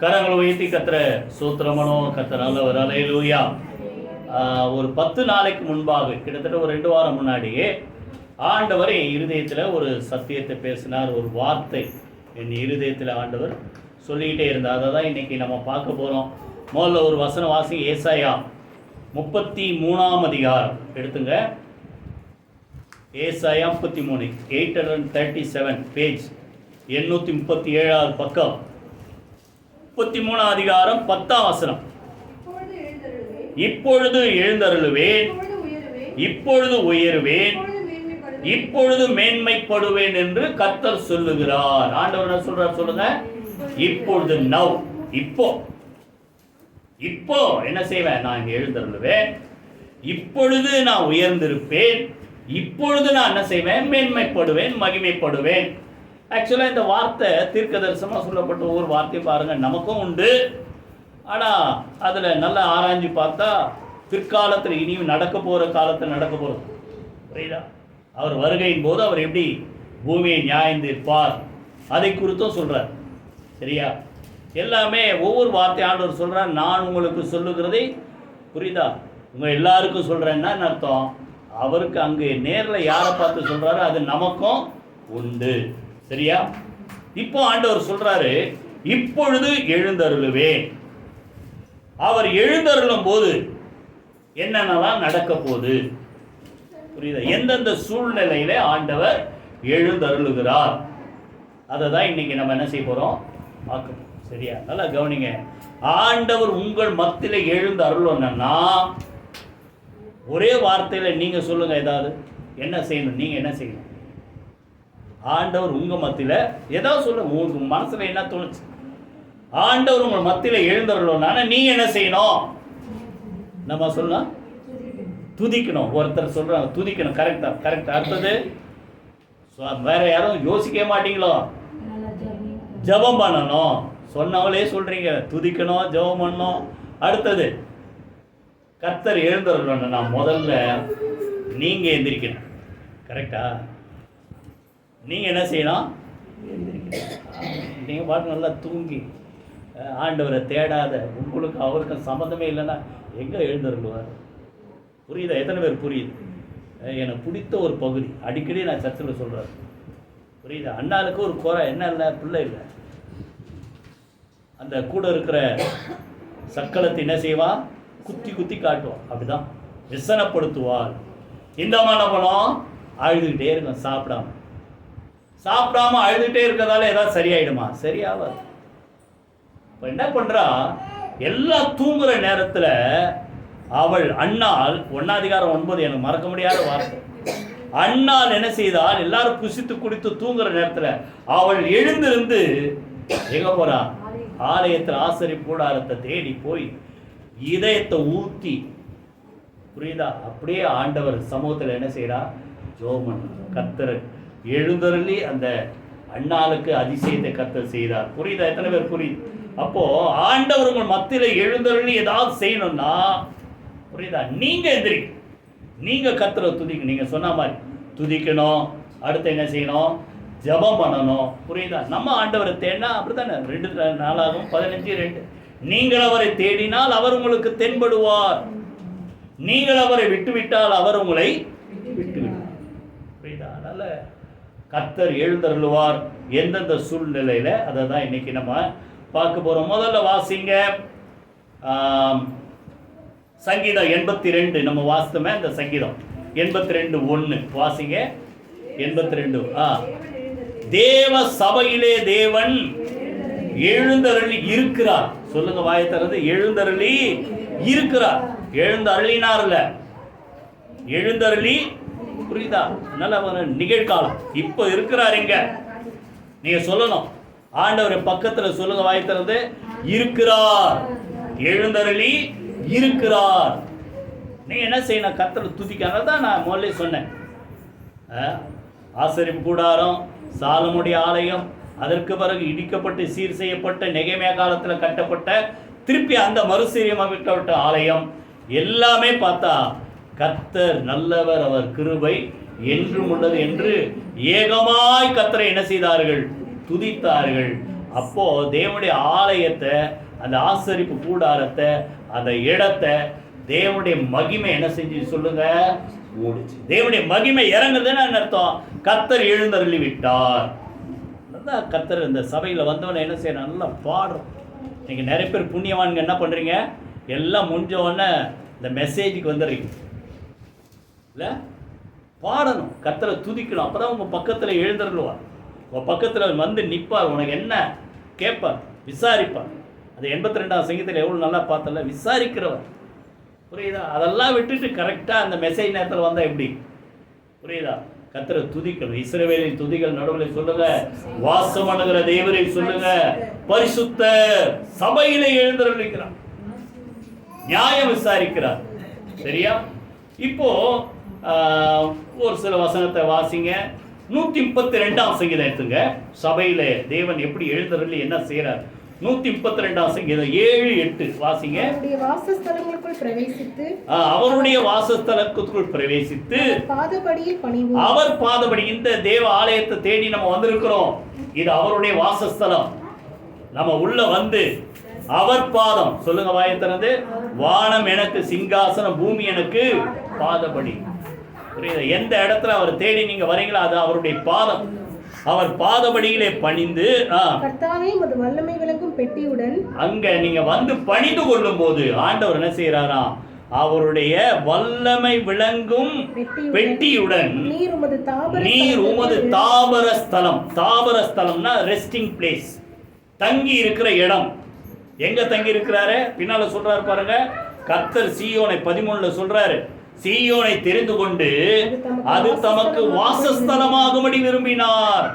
கரங்களை உயர்த்தி கத்திர சூத்திரமனோ கத்திர நல்லவர். அல்லேலூயா. ஒரு 10 நாளைக்கு முன்பாக, கிட்டத்தட்ட ஒரு 2 வாரம் முன்னாடியே ஆண்டவர் என் இருதயத்தில் ஒரு சத்தியத்தை பேசினார். ஒரு வார்த்தை என் இருதயத்தில் ஆண்டவர் சொல்லிக்கிட்டே இருந்தார். அதை தான் இன்றைக்கி நம்ம பார்க்க போகிறோம். முதல்ல ஒரு வசன வாசி, ஏசாயா 33ஆம் அதிகாரம் எடுத்துங்க. ஏசாயா 33, 837 பேஜ், 837 பக்கம், 33ஆம் அதிகாரம் 10ஆம் வசனம். இப்பொழுது எழுந்தருளுவேன், இப்பொழுது உயருவேன், இப்பொழுது மேன்மைப்படுவேன் என்று கர்த்தர் சொல்லுகிறார். ஆண்டவர் என்ன சொல்றார் சொல்லுங்க? இப்பொழுது, நவ், இப்போ என்ன செய்வேன்? நான் எழுந்தருளுவேன், இப்பொழுது நான் உயர்ந்திருப்பேன், இப்பொழுது நான் என்ன செய்வேன்? மேன்மைப்படுவேன், மகிமைப்படுவேன். ஆக்சுவலாக இந்த வார்த்தை தீர்க்கதரிசனமாக சொல்லப்பட்ட ஒரு வார்த்தை பாருங்கள், நமக்கும் உண்டு. ஆனால் அதில் நல்லா ஆராய்ஞ்சு பார்த்தா பிற்காலத்தில் இனியும் நடக்க போகிற காலத்தில் நடக்க போகிறது. புரியுதா? அவர் வருகையின் போது அவர் எப்படி பூமியை நியாயந்திருப்பார் அதை குறித்தும் சொல்கிறார். சரியா? எல்லாமே ஒவ்வொரு வார்த்தை ஆண்டவர் சொல்கிறார். நான் உங்களுக்கு சொல்லுகிறதை, புரியுதா, உங்கள் எல்லாருக்கும் சொல்கிறேன்னா அர்த்தம், அவருக்கு அங்கே நேரில் யாரை பார்த்து சொல்கிறாரோ அது நமக்கும் உண்டு. சரியா? இப்போ ஆண்டவர் சொல்கிறாரு, இப்பொழுது எழுந்தருளுவேன். அவர் எழுந்தருளும் போது என்னென்னலாம் நடக்க போகுது, புரியுதா? எந்தெந்த சூழ்நிலையில ஆண்டவர் எழுந்தருளுகிறார், அதை தான் இன்னைக்கு நம்ம என்ன செய்ய போகிறோம்? பார்க்கணும். சரியா? நல்லா கவனிங்க. ஆண்டவர் உங்கள் மத்தியில் எழுந்து அருளணும்னா ஒரே வார்த்தையில் நீங்கள் சொல்லுங்கள், ஏதாவது என்ன செய்யணும்? நீங்கள் என்ன செய்யணும்? ஆண்டவர் உங்கள் மத்தியில் ஏதாவது சொல்லுங்க, உங்களுக்கு மனசில் என்ன தோணுச்சு? ஆண்டவர் உங்கள் மத்தியில் எழுந்தருளணும்னா நீங்கள் என்ன செய்யணும்? நம்ம சொல்லலாம், துதிக்கணும். ஒருத்தர் சொல்கிறாங்க துதிக்கணும். கரெக்டா? அடுத்தது வேற யாரும் யோசிக்க மாட்டீங்களோ? ஜெபம் பண்ணணும். சொன்னவங்களே சொல்கிறீங்க, துதிக்கணும், ஜெபம் பண்ணணும். அடுத்தது கர்த்தர் எழுந்தருளணும். நான் முதல்ல நீங்கள் எந்திரிக்கணும். கரெக்டா? நீங்கள் என்ன செய்யணும்? எந்திரிக்கணும். நீங்கள் பாட்டு நல்லா தூங்கி ஆண்டவரை தேடாத, உங்களுக்கு அவருக்கும் சம்மந்தமே இல்லைன்னா எங்கே எழுந்தருளுவார்? புரியுதா? எத்தனை பேர் புரியுது? எனக்கு பிடித்த ஒரு பகுதி, அடிக்கடி நான் சர்ச்சில் சொல்கிறேன். புரியுதா? அண்ணாளுக்கு ஒரு குறை என்ன இல்லை, பிள்ளை இல்லை. அந்த கூட இருக்கிற சக்களத்தை என்ன செய்வான்? குத்தி காட்டுவான். அப்படிதான் விசனப்படுத்துவாள். இந்த என்ன பண்ணும்? அழுதுகிட்டே இருக்கும். சாப்பிடாம அழுதுகிட்டே இருக்கிறதால ஏதாவது சரியாயிடுமா? சரியாவாது. இப்போ என்ன பண்ணுறா? எல்லாம் தூங்குற நேரத்தில் அவள் அண்ணாள், 1 எனக்கு மறக்க முடியாத வார்த்தை. அண்ணாள் என்ன செய்தால், எல்லாரும் புசித்து குடித்து தூங்குற நேரத்தில் அவள் எழுந்திருந்து எங்கே போறா? ஆலயத்தில் ஆசரிப்பு கூடாரத்தை தேடி போய் இதயத்தை ஊற்றி, புரியுதா, அப்படியே ஆண்டவர் சமூகத்தில் என்ன செய்கிறா? ஜோமன். கர்த்தர் எழுந்தருளி அந்த அண்ணாளுக்கு அதிசயத்தை கர்த்தர் செய்தார். புரியுதா? எத்தனை பேர் புரியுது? அப்போ ஆண்டவர் உங்கள் மத்தியில் எழுந்தருளி ஏதாவது செய்யணும்னா, புரியுதா, நீங்க எந்திரிக்க, நீங்க கர்த்தரை துதிக்க, நீங்க சொன்ன மாதிரி துதிக்கணும். அடுத்து என்ன செய்யணும்? ஜெபம் பண்ணணும். புரியுதா? நம்ம ஆண்டவரை தேடினா அப்படித்தானே. 2 நாளாகும் 15:2. நீங்கள் அவரை தேடினால் அவர் உங்களுக்கு தென்படுவார், நீங்கள் அவரை விட்டுவிட்டால் அவர் உங்களை விட்டுவிட்டார். புரியுதா? அதனால கர்த்தர் எழுந்தருளுவார் எந்தெந்த சூழ்நிலையில, அதை தான் இன்னைக்கு நம்ம பார்க்க போறோம். முதல்ல வாசிங்க சங்கீதம் 82. நம்ம வாசித்தோமே அந்த சங்கீதம் 82:1 வாசிங்க. 82. தேவ சபையிலே தேவன் எழுந்தருளி இருக்கிறார். சொல்லுங்க, வாயை திறந்து. எழுந்தருளி இருக்கிறார். எழுந்தருளினார்ல, எழுந்தருளி. புரியுதா? நல்ல நிகழ்காலம். இப்போ இருக்கிறார். இங்க நீங்க சொல்லணும், ஆண்டவர் பக்கத்தில் சொல்லுங்க, வாயை திறந்து. இருக்கிறார், எழுந்தருளி இருக்கிறார். நீங்க என்ன செய்யணும்? கர்த்தரை துதிக்க தான் நான் முதல்ல சொன்னேன். ஆசரிப்பு கூடாரம், சாலமுடைய ஆலயம், அதற்கு பிறகு இடிக்கப்பட்டு சீர் செய்யப்பட்ட நெகேமியா காலத்தில் கட்டப்பட்ட திருப்பி அந்த மறுசீரமைக்கப்பட்ட ஆலயம், எல்லாமே பார்த்தா கர்த்தர் நல்லவர், அவர் கிருபை என்றும் உள்ளது என்று ஏகமாய் கர்த்தரை என்ன செய்தார்கள்? துதித்தார்கள். அப்போ தேவனுடைய ஆலயத்தை, அந்த ஆசரிப்பு கூடாரத்தை, அந்த இடத்தை தேவனுடைய மகிமை என்ன செஞ்சு சொல்லுங்க, மூடிச்சு. தேவனுடைய மகிமை இறங்குதுன்னு அர்த்தம். கர்த்தர் எழுந்தருளி விட்டார். அதான் கர்த்தர் இந்த சபையில் வந்தவனை என்ன செய்யணும், நல்லா பாடுறோம். நீங்கள் நிறைய பேர் புண்ணியவான்கள் என்ன பண்ணுறீங்க, எல்லாம் முடிஞ்சவொடனே இந்த மெசேஜுக்கு வந்துடுறீங்க. இல்லை, பாடணும், கர்த்தரை துதிக்கணும். அப்போ தான் உங்கள் பக்கத்தில் எழுந்தருளுவார். உங்கள் பக்கத்தில் வந்து நிற்பார், உனக்கு என்ன கேட்பார், விசாரிப்பார். அது 82ஆம் சங்கீதத்தில் எவ்வளோ நல்லா பார்த்தல, விசாரிக்கிறவர். புரியுதா? அதெல்லாம் விட்டுட்டு கரெக்டாக அந்த மெசேஜ் நேரத்தில் வந்தால் எப்படி? புரியுதா? கர்த்தரை துதிக்கணும். இஸ்ரவேலின் துதிகள் நடுவில் சொல்லுங்க, வாசம் பண்ணுகிற தேவரை சொல்லுங்க, பரிசுத்த சபையிலே எழுந்தருளிக்கிறார், நியாயம் விசாரிக்கிறார். சரியா? இப்போ ஒரு சில வசனத்தை வாசிங்க. 132ஆம் சங்கீதம் எடுத்துங்க. சபையில தேவன் எப்படி எழுந்தருளி என்ன செய்யறார்? 132ஆம் சங்கீதம் 7-8 வாசிங்க. அவருடைய வாசஸ்தலத்துக்குள் பிரவேசித்து அவர் பாதபடி, இந்த தேவ ஆலயத்தை தேடி நம்ம வந்திருக்கிறோம். இது அவருடைய வாசஸ்தலம். நம்ம உள்ள வந்து அவர் பாதம் சொல்லுங்க, வாயத்திறந்து, வானம் எனக்கு சிங்காசனம், பூமி எனக்கு பாதபடி. புரியுது? எந்த இடத்துல அவர் தேடி நீங்க வரீங்களோ அது அவருடைய பாதம். அவர் பாதபடியிலே பணிந்து வல்லமை விளங்கும் பெட்டியுடன் அங்க நீங்க வந்து பணிந்து கொள்ளும் போது ஆண்டவர் என்ன செய்யறாராம், அவருடைய வல்லமை விளங்கும் பெட்டியுடன் நீர் உமது தாபர ஸ்தலம். தாபர ஸ்தலம்னா ரெஸ்டிங் பிளேஸ், தங்கி இருக்கிற இடம். எங்க தங்கி இருக்கிறாரு? பின்னால சொல்றாரு பாருங்க. கர்த்தர் சீயோனை 13 சொல்றாரு, சீயோனை தெரிந்து கொண்டு அது தமக்கு வாசஸ்தலமாகும்படி விரும்பினார்.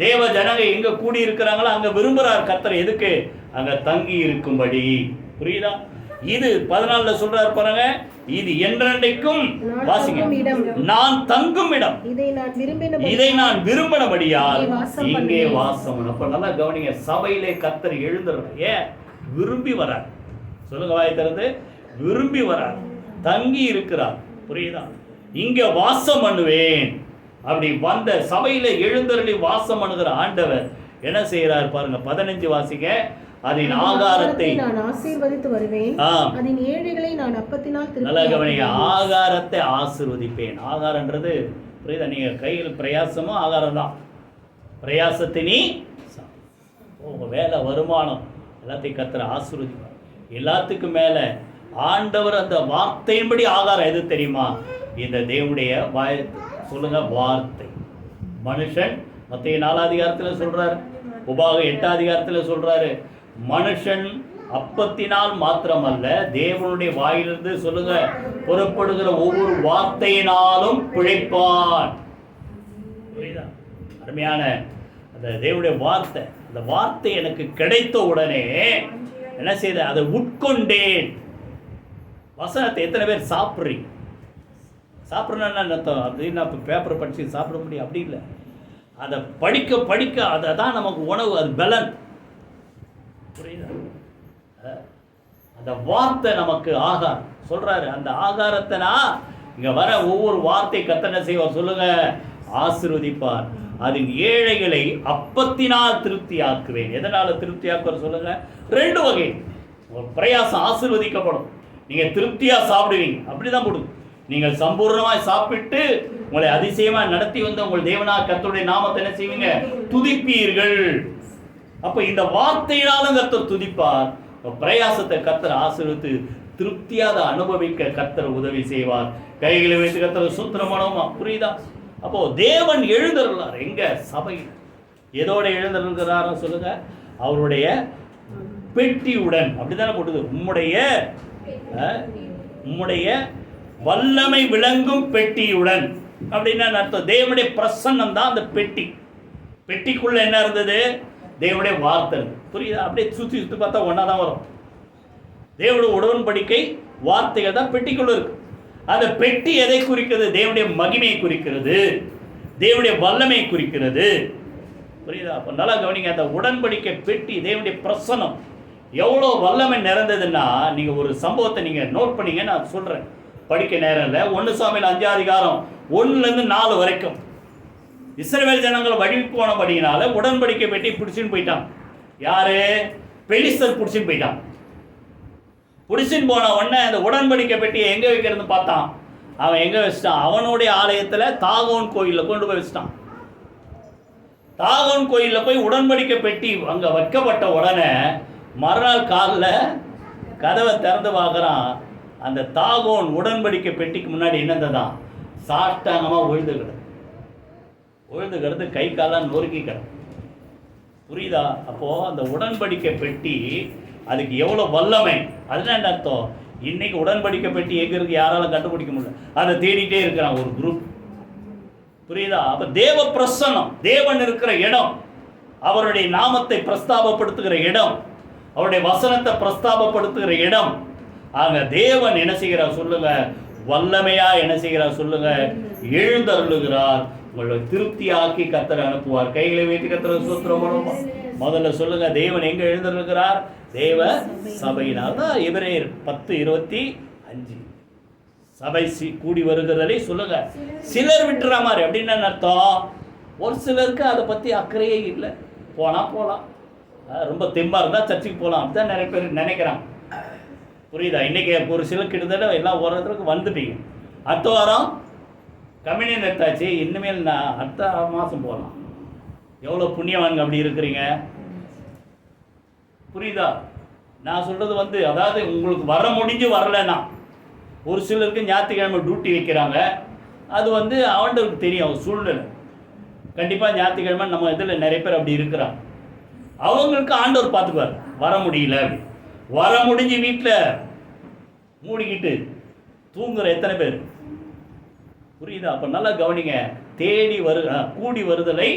தேவ ஜனங்க எங்க கூடி இருக்கிறாங்களோ அங்க விரும்புறார் கர்த்தர். எதுக்கு? அங்க தங்கி இருக்கும்படி. புரியுதா? இது 14 சொல்றாரு பாருங்க, இது என்றென்றைக்கும் வாசிங்க, நான் தங்கும் இடம், இதை நான் விரும்பினபடியால் இங்கே வாசம். அப்ப நல்லா கவனிங்க, சபையிலே கர்த்தர் எழுந்துறார். ஏன்? விரும்பி வரார். சொல்லுங்க, வாய் திறந்து, விரும்பி வரார், தங்கி இருக்கிறார். புரியுதா? இங்க வாசம் பண்ணுவேன். அப்படி வந்த சபையில எழுந்தருளி வாசம் பண்ணுகிற ஆண்டவர் என்ன செய்யறார் பாருங்க. 15 வாசிங்க. அதன் ஆகாரத்தை நான் ஆசீர்வதித்து வருவேன், அதன் ஏழைகளை நான் அப்பத்தினால் திருப்தியாக்குவேன். நல்லா கவனிங்க, ஆகாரத்தை ஆசீர்வதிப்பேன். ஆகாரம்ன்றது புரியுதா? நீங்க கையில் பிரயாசமும் ஆகாரம் தான். பிரயாசத்தை நீ உங்க வேலை, வருமானம் எல்லாத்தையும் கர்த்தர் ஆசீர்வதிப்பார். எல்லாத்துக்கும் மேல ஆண்டவர் அந்த வார்த்தையின்படி ஆகாரம் எது தெரியுமா? இந்த தேவனுடைய சொல்லுங்க, வார்த்தை. மனுஷன் மத்திய 4 அதிகாரத்தில் சொல்றாரு, உபாக 8 அதிகாரத்தில் சொல்றாரு, மனுஷன் அப்பத்தினால் மாத்திரமல்ல தேவனுடைய வாயிலிருந்து சொல்லுங்க புறப்படுகிற ஒவ்வொரு வார்த்தையினாலும் பிழைப்பான். புரியுதா? அருமையான அந்த தேவனுடைய வார்த்தை. அந்த வார்த்தை எனக்கு கிடைத்த உடனே என்ன செய்த, அதை உட்கொண்டேன். வசனத்தை எத்தனை பேர் சாப்பிட்றீங்க? சாப்பிட்றேன்னா அர்த்தம் அப்படின்னு நான் இப்போ பேப்பரை படித்து சாப்பிட முடியும் அப்படி இல்லை. அதை படிக்க படிக்க அதை தான் நமக்கு உணவு, அது பலன். புரியுதா? அந்த வார்த்தை நமக்கு ஆகாரம் சொல்றாரு. அந்த ஆகாரத்தை நான் இங்க வர ஒவ்வொரு வார்த்தை கர்த்தர் செய்வார் சொல்லுங்க, ஆசீர்வதிப்பார். அதன் ஏழைகளை அப்பத்தினால் திருப்தி ஆக்குவேன். எதனால திருப்தி ஆக்குவார் சொல்லுங்க? 2 வகை. ஒரு பிரயாசம் ஆசீர்வதிக்கப்படும். நீங்க திருப்தியா சாப்பிடுவீங்க, அப்படிதான் போடுங்க. நீங்கள் சம்பூர்ணமாய் சாப்பிட்டு உங்களை அதிசயமாய் நடத்தி வந்த உங்கள் தேவனா கர்த்தருடைய நாமத்தை என்ன செய்வீங்க? துதிப்பீர்கள். அப்ப இந்த வார்த்தையினாலும் கர்த்தர் துதிப்பார். பிரயாசத்தை கர்த்தர் ஆசீர்வதித்து திருப்தியாக அனுபவிக்க கர்த்தர் உதவி செய்வார். கைகளை வைத்து கர்த்தர் சுத்திரமானோமா. புரியுதா? அப்போ தேவன் எழுந்தருளார். எங்க? சபையில். எதோட எழுந்தருள்கிறார் சொல்லுங்க? அவருடைய பெட்டியுடன். அப்படித்தானே போட்டுது, உம்முடைய வல்லமை விளங்கும் பெட்டியுடன். அப்படின்னா அர்த்தம் தேவனுடைய பிரசன்னம் தான் அந்த பெட்டி. பெட்டிக்குள்ள என்ன இருந்தது? தேவனுடைய வார்த்தை. புரியுதா? அப்படியே சுற்றி சுற்றி பார்த்தா ஒன்றா தான் வரும். தேவனுடைய உடன்படிக்கை வார்த்தைகள் தான் பெட்டிக்குள்ள இருக்கு. அந்த பெட்டி எதை குறிக்கிறது? தேவனுடைய மகிமையை குறிக்கிறது, தேவனுடைய வல்லமை குறிக்கிறது. புரியுதா? அப்போ நல்லா கவனிங்க. அந்த உடன்படிக்கை பெட்டி தேவனுடைய பிரசன்னம் எவ்வளோ வல்லமை நிறைந்ததுன்னா, நீங்கள் ஒரு சம்பவத்தை நீங்கள் நோட் பண்ணீங்க, நான் சொல்கிறேன். படிக்க நேரம் இல்லை. 1 சாமுவேல் 5 அதிகாரம் 1 4 வரைக்கும் இஸ்ரவேல் ஜனங்கள் வழி போனபடியினால உடன்படிக்கை பெட்டி பிடிச்சின்னு போயிட்டான். யாரு? பெலிஸ்தர் பிடிச்சின்னு போயிட்டான். பிடிச்சின்னு போன உடனே அந்த உடன்படிக்கை பெட்டியை எங்கே வைக்கிறதுன்னு பார்த்தான். அவன் எங்கே வச்சிட்டான்? அவனுடைய ஆலயத்தில் தாகோன் கோயிலில் கொண்டு போய் வச்சிட்டான். தாகோன் கோயிலில் போய் உடன்படிக்கை பெட்டி அங்கே வைக்கப்பட்ட உடனே மறுநாள் காலில் கதவை திறந்து பார்க்குறான். அந்த தாகோன் உடன்படிக்கை பெட்டிக்கு முன்னாடி என்னதான் சாஷ்டாங்கமாக விழுந்து கிடந்து கை காலாம் நொறுக்கி கிடக்கும். புரியுதா? அப்போது அந்த உடன்படிக்கை பெட்டி அதுக்கு எவ்வளோ வல்லமை. அதுதான் என்ன அர்த்தம்? இன்னைக்கு உடன்படிக்கை பெட்டி எங்கே இருக்கு யாராலும் கண்டுபிடிக்க முடியல. அதை தேடிட்டே இருக்கிறான் ஒரு குரூப். புரியுதா? அப்போ தேவ பிரசன்னம், தேவன் இருக்கிற இடம், அவருடைய நாமத்தை பிரஸ்தாபப்படுத்துகிற இடம், அவருடைய வசனத்தை பிரஸ்தாபப்படுத்துகிற இடம். ஆக தேவன் என்ன செய்கிறார் சொல்லுங்க? வல்லமையா என்ன செய்கிறார் சொல்லுங்க? எழுந்தருளுகிறார். உங்களை திருப்தியாக்கி கர்த்தர் அனுப்புவார். கைகளை வைத்து கர்த்தர் ஸ்தோத்திரம். முதல்ல சொல்லுங்க, தேவன் எங்க எழுந்தருளுகிறார்? தேவ சபையினால் தான். எபிரேயர் 10:25 சபை கூடி வருகிறதை சொல்லுங்க. சிலர் விட்டுற மாதிரி அப்படின்னு அர்த்தம். ஒரு சிலருக்கு அதை பற்றி அக்கறையே இல்லை. போகலாம், ரொம்ப தெம்பா இருந்தால் சர்ச்சுக்கு போகலாம், அப்படிதான் நிறைய பேர் நினைக்கிறாங்க. புரியுதா? இன்றைக்கி ஒரு சிலர் கிட்டத்தட்ட எல்லாம் ஓரத்துக்கு வந்துட்டீங்க. அடுத்த வாரம் கம்யூனியன் எடுத்தாச்சு, இனிமேல் நான் அடுத்த மாதம் போகலாம். எவ்வளோ புண்ணியவான்கள் அப்படி இருக்கிறீங்க. புரியுதா? நான் சொல்கிறது அதாவது உங்களுக்கு வர முடிஞ்சு வரலைன்னா, ஒரு சிலருக்கு ஞாயிற்றுக்கிழமை டியூட்டி வைக்கிறாங்க. அது ஆண்டவருக்கு தெரியும் சூழ்நிலை. கண்டிப்பாக ஞாயிற்றுக்கிழமை நம்ம இதில் நிறைய பேர் அப்படி இருக்கிறாங்க. அவங்களுக்கு ஆண்டவர் பார்த்துக்குவார். வர முடியல, வர முடிஞ்சு வீட்டில் மூடிக்கிட்டு தூங்குற எத்தனை பேர்? புரியுதா? அப்போ நல்லா கவனிங்க. கூடி வருதலை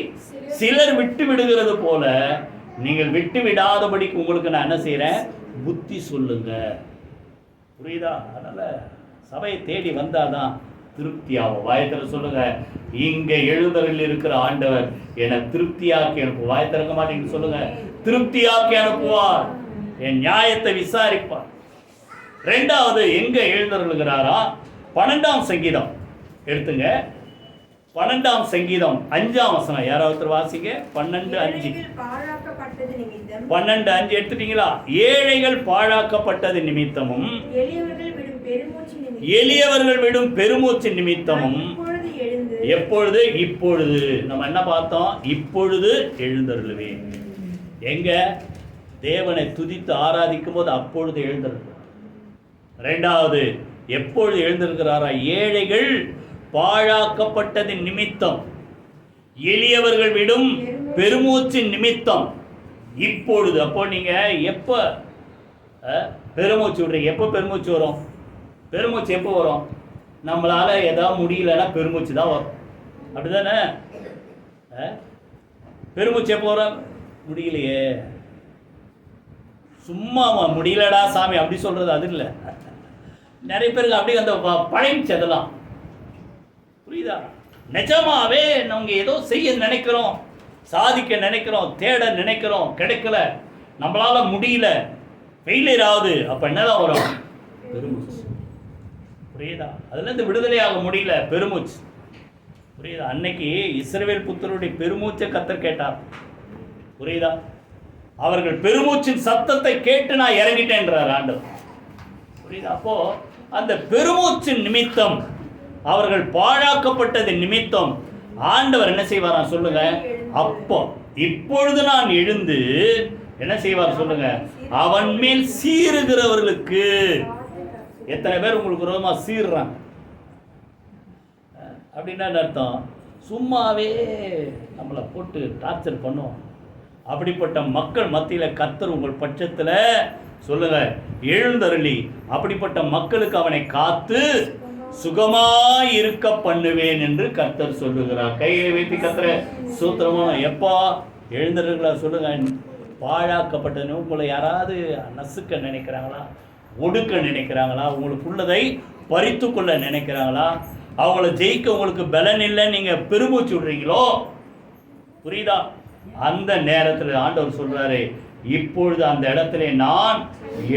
சிலர் விட்டு விடுகிறது போல நீங்கள் விட்டு விடாதபடிக்கு உங்களுக்கு நான் என்ன செய்கிறேன்? புத்தி சொல்லுங்க. புரியுதா? அதனால் சபையை தேடி வந்தாதான் திருப்தியாகும். வாயத்தில் சொல்லுங்க, இங்கே எழுந்தரில் இருக்கிற ஆண்டவர் என்னை திருப்தியாக்கி அனுப்புவார். வாய் திறக்க மாட்டேன்னு சொல்லுங்க, திருப்தியாக்கி அனுப்புவார், என் நியாயத்தை விசாரிப்பார். ரெண்டாவது எங்க எழுந்தருளுகிறாரா? 12ஆம் சங்கீதம் எடுத்துங்க. 12ஆம் சங்கீதம் 5ஆம் வசனம். யாராவது வாசிங்க. 12:5 எடுத்துட்டீங்களா? ஏழைகள் பாழாக்கப்பட்டது நிமித்தமும் எளியவர்கள் விடும் பெருமூச்சு நிமித்தமும் எப்பொழுது? இப்பொழுது. நம்ம என்ன பார்த்தோம்? இப்பொழுது எழுந்தருளுவேன். எங்க? தேவனை துதித்து ஆராதிக்கும் போது அப்பொழுது எழுந்திருக்கிறார். ரெண்டாவது எப்பொழுது எழுந்திருக்கிறாரா? ஏழைகள் பாழாக்கப்பட்டது நிமித்தம், எளியவர்கள் விடும் பெருமூச்சு நிமித்தம் இப்பொழுது. அப்போ நீங்க எப்ப பெருமூச்சு விடுறீங்க? எப்போ பெருமூச்சு வரும்? பெருமூச்சு எப்போ வரும்? நம்மளால ஏதாவது முடியலன்னா பெருமூச்சு தான் வரும். அப்படிதானே? பெருமூச்சு எப்போ வரும்? முடியலையே, சும்மா முடியலடா சாமி அப்படி சொல்றது அது இல்லை. நிறைய பேருக்கு அப்படி அந்த பழகிச்சு அதெல்லாம். புரியுதா? நிஜமாவே நம்ம ஏதோ செய்ய நினைக்கிறோம், சாதிக்க நினைக்கிறோம், தேட நினைக்கிறோம், கிடைக்கல, நம்மளால முடியல, ஃபெயிலியர் ஆகுது. அப்ப என்னதான் வரும்? பெருமூச்சு. புரியுதா? அதுல இருந்து விடுதலையாக முடியல, பெருமூச்சு. புரியுதா? அன்னைக்கு இஸ்ரவேல் புத்தருடைய பெருமூச்சை கர்த்தர் கேட்டார். புரியுதா? அவர்கள் பெருமூச்சின் சத்தத்தை கேட்டு நான் இறங்கிட்டேன்றார் ஆண்டவர். புரியுதா? அப்போ அந்த பெருமூச்சின் நிமித்தம், அவர்கள் பாழாக்கப்பட்டது நிமித்தம் ஆண்டவர் என்ன செய்வாராம் சொல்லுங்க? அப்போ இப்பொழுது நான் எழுந்து என்ன செய்வார் சொல்லுங்க? அவன் மேல் சீறுகிறவர்களுக்கு. எத்தனை பேர் உங்களுக்கு விரோதமா சீறுறாங்க? அப்படின்னா அர்த்தம் சும்மாவே நம்மளை போட்டு டார்ச்சர் பண்ணுவோம். அப்படிப்பட்ட மக்கள் மத்தியில் கர்த்தர் உங்கள் பட்சத்தில் சொல்லுங்க எழுந்தருளி அப்படிப்பட்ட மக்களுக்கு அவனை காத்து சுகமாய் இருக்க பண்ணுவேன் என்று கர்த்தர் சொல்லுகிறார். கையை வைத்து கர்த்தரை சூத்திரமான எப்போ எழுந்தருளா சொல்லுங்க. பாழாக்கப்பட்டது உங்களை யாராவது நசுக்க நினைக்கிறாங்களா? ஒடுக்க நினைக்கிறாங்களா? உங்களுக்கு உள்ளதை பறித்து கொள்ள நினைக்கிறாங்களா? அவங்கள ஜெயிக்க உங்களுக்கு பலன் இல்லை, நீங்கள் பெருமூச்சு விடுறீங்களோ? புரியுதா? அந்த நேரத்தில் ஆண்டவர் சொல்றாரு, இப்பொழுது அந்த இடத்துல நான்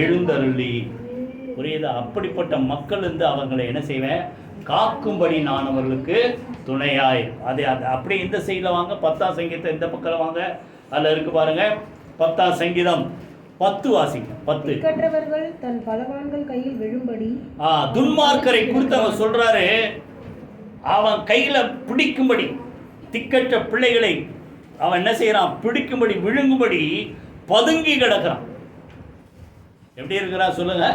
எழுந்தருளி. புரியுதா? அப்படிப்பட்ட மக்கள் அவங்களை என்ன செய்வேன்? காக்கும்படி நான் அவர்களுக்கு துணையாய். அது அப்படியே இந்த சைடில் வாங்க, 10ஆம் சங்கீதத்தை இந்த பக்கம் வாங்க. அதில் இருக்கு பாருங்க, 10ஆம் சங்கீதம் 10 வாசிங்க. 10. திக்கற்றவர்கள் தன் பலவான்கள் கையில் விழும்படி. துன்மார்க்கரை குறித்து அவர் சொல்றாரு, அவன் கையில பிடிக்கும்படி, திக்கற்ற பிள்ளைகளை அவன் என்ன செய்யறான், பிடிக்கும்படி விழுங்கும்படி பதுங்கி கிடக்கிறான். எப்படி இருக்கிறான் சொல்லுங்க?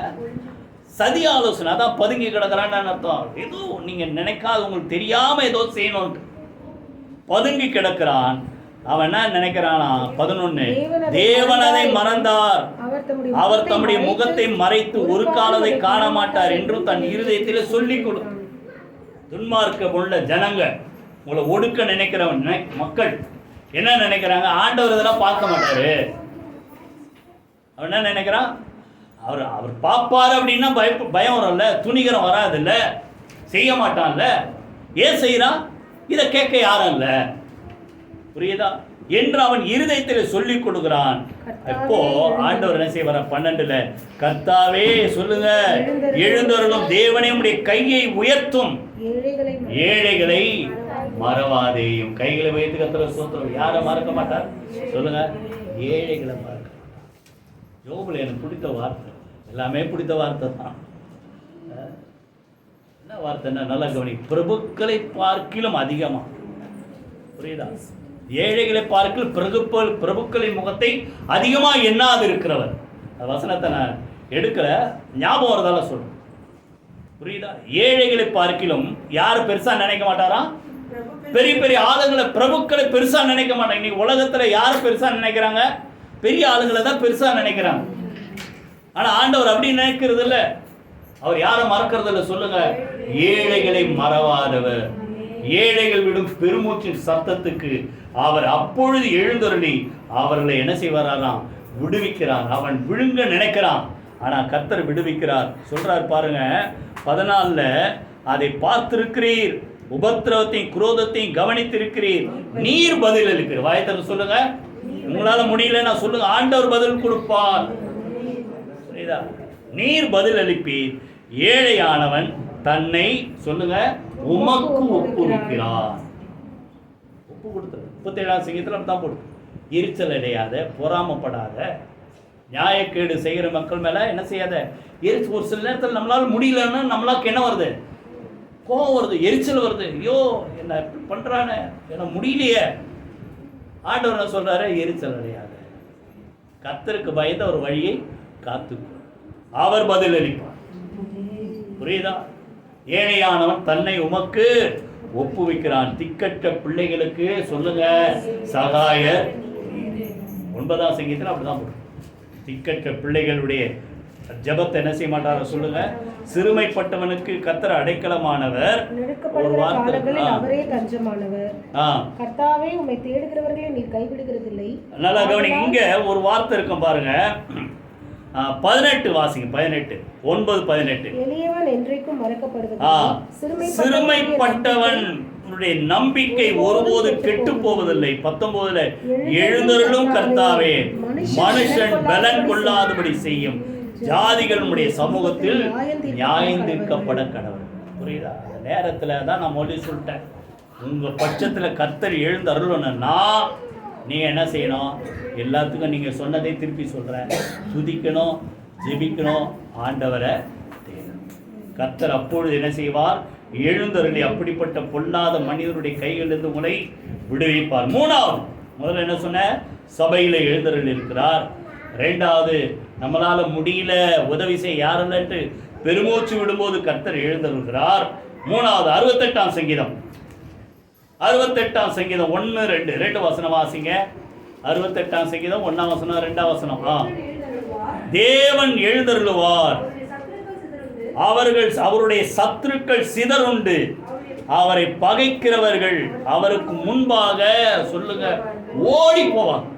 சதி ஆலோசனை. அதான் பதுங்கி கிடக்கிறான்னு அர்த்தம். ஏதோ நீங்க நினைக்காத, உங்களுக்கு தெரியாம ஏதோ செய்யணும், பதுங்கி கிடக்கிறான். அவன் என்ன நினைக்கிறானா? 11, தேவன் அதை மறந்தார், அவர் தம்முடைய முகத்தை மறைத்து ஒரு காலத்தை காண மாட்டார் என்று தன் இருதயத்தில் சொல்லிக் கொடு. துன்மார்க்க உள்ள ஜனங்க, உங்களை ஒடுக்க நினைக்கிறவன் மக்கள் என்ன நினைக்கிறாங்க? ஆண்டவர் இதெல்லாம் பார்க்க மாட்டாரு. அவன் என்ன நினைக்கிறான்? அவர் பார்ப்பாரு அப்படின்னா பயம் வரும்ல, துணிகரம் வராதுல்ல, செய்ய மாட்டான்ல. ஏன் செய்யறான்? இதை கேட்க யாரும் இல்ல, புரியுதா என்று அவன் இருதயத்தில் சொல்லிக் கொடுக்கிறான். இப்போ ஆண்டவர் என்ன செய்வார? 12, கர்த்தாவே சொல்லுங்க, எழுந்தருளும் தேவனே, உம்முடைய கையை உயர்த்தும், ஏழைகளை மறவாதேயும். கைகளை வைத்து கர்த்தரை ஸ்தோத்திரம். யாரை மறக்க மாட்டார் சொல்லுங்க? ஏழைகளை மறக்க மாட்டார். யோபுல எனக்கு பிடித்த வார்த்தை, எல்லாமே பிடித்த வார்த்தை தான். என்ன வார்த்தைன்னா, நல்லா கவனி, பிரபுக்களை பார்க்கிலும் அதிகமா, புரியுதா? ஏழைகளை பார்க்கல பிரபுக்களின் முகத்தை அதிகமா எண்ணாது இருக்கிறவர். வசனத்தை நான் எடுக்கல, ஞாபகம் வரதால சொல்றேன், புரியுதா? ஏழைகளை பார்க்கிலும் யார் பெருசா நினைக்க மாட்டாராம்? பெரிய பெரிய ஆளுங்களை, பிரபுக்களை பெருசா நினைக்க மாட்டாங்க. இன்னைக்கு உலகத்துல யார் பெருசா நினைக்கிறாங்க? பெரிய ஆளுங்களை தான் பெருசா நினைக்கிறாங்க. ஆனா ஆண்டவர் அப்படி நினைக்கிறது இல்ல. அவர் யாரை மறக்கிறது இல்ல சொல்லுங்க? ஏழைகளை மறவாதவர். ஏழைகள் விடும் பெருமூச்சின் சத்தத்துக்கு அவர் அப்பொழுது எழுந்தருளி அவர்களை என்ன செய்வாராம்? விடுவிக்கிறார். அவன் விழுங்க நினைக்கிறான், ஆனா கர்த்தர் விடுவிக்கிறார். சொல்றார் பாருங்க 14, அதை பார்த்திருக்கிறீர், உபத்திரவத்தையும் குரோதத்தையும் கவனித்திருக்கிறீர், நீர் பதில் அளிப்பீர். வாயத்தர் சொல்லுங்க, உங்களால முடியலன்னா சொல்லுங்க, ஆண்டவர் பதில் கொடுப்பார். புரியுதா? நீர் பதில் அளிப்பீர், ஏழையானவன் தன்னை சொல்லுங்க உமக்கு ஒப்புவிக்கிறார். ஒப்பு கொடுத்து 37ஆம் சங்கீதத்தில் தான் போடு. எரிச்சல் அடையாத, பொறாமப்படாத, நியாயக்கேடு செய்கிற மக்கள் மேல என்ன செய்யாத. எரிச்சல் ஒரு சில நேரத்தில் நம்மளால முடியலன்னா நம்மளாக்கு என்ன வருது? கோபம் வருது, எரிச்சல் வருது. ஐயோ என்ன எப்படி பண்றானே, என்ன முடியலையே. ஆண்டவர் என்ன சொல்றாரு? எரிச்சல் அடையாத, கர்த்தருக்கு பயந்த ஒரு வழியை காத்து, அவர் பதில் அளிப்பார். புரியுதா? ஏழையானவன் தன்னை உமக்கு ஒப்புவிக்கிறான். திக்கற்ற பிள்ளைகளுக்கு சொல்லுங்க சகாயர். 9ஆம் சங்கீதத்தில் அப்படிதான் போடும். திக்கற்ற பிள்ளைகளுடைய ஜபத்தை என்ன செய்ய மாட்டார சொல்லுங்க? சிறுமைப்பட்டவனுக்கு கர்த்தர் அடைக்கலமானவர். ஒரு வார்த்தை, அவரே தஞ்சமானவர். கர்த்தாவே உம்மை தேடுகிறவர்களை நீர் கைவிடுகிறதில்லை. நல்லா கவனி, இங்க ஒரு வார்த்தை இருக்கும் பாருங்க. 18 வாசிங்க. 18, 9, 18. எளியவன் என்றைக்கும் மறக்கப்படுவதில்லை, சிறுமைப்பட்டவன் நம்பிக்கை ஒருபோது கெட்டு போவதில்லை. 19, எழுந்தருளும் கர்த்தாவே, மனுஷன் பலன் கொள்ளாதபடி செய்யும், ஜாதிகள் உம்முடைய சமூகத்தில் நியாயந்தீர்க்கப்பட கடவுள். புரியுதா? அந்த நேரத்துல தான் நான் மொழி சொல்லிட்டேன், உங்க பட்சத்துல கர்த்தர் எழுந்தருளணும்னா நீங்க என்ன செய்யணும்? எல்லாத்துக்கும் நீங்க சொன்னதை திருப்பி சொல்றேன், துதிக்கணும், ஜெபிக்கணும், ஆண்டவரை தேடணும். கர்த்தர் அப்பொழுது என்ன செய்வார்? எழுந்தருளி அப்படிப்பட்ட பொல்லாத மனிதனுடைய கைகளிலிருந்து உங்களை விடுவிப்பார். 3வது, முதல்ல என்ன சொன்ன? சபையில எழுந்தருளி இருக்கிறார். 2வது, நம்மளால முடியல, உதவி செய்ய யாருன்னு பெருமூச்சு விடும்போது கர்த்தர் எழுந்தருள்கிறார். 3வது 68ஆம் சங்கீதம். 68ஆம் சங்கீதம் 1, 2 வசனம் வாசிங்க. 68ஆம் சங்கீதம் 1ஆம் வசனம் 2ஆம் வசனம். தேவன் எழுந்தருளுவார், அவருடைய சத்துருக்கள் சிதறுண்டு, அவரை பகைக்கிறவர்கள் அவருக்கு முன்பாக சொல்லுங்க ஓடி போவாங்க.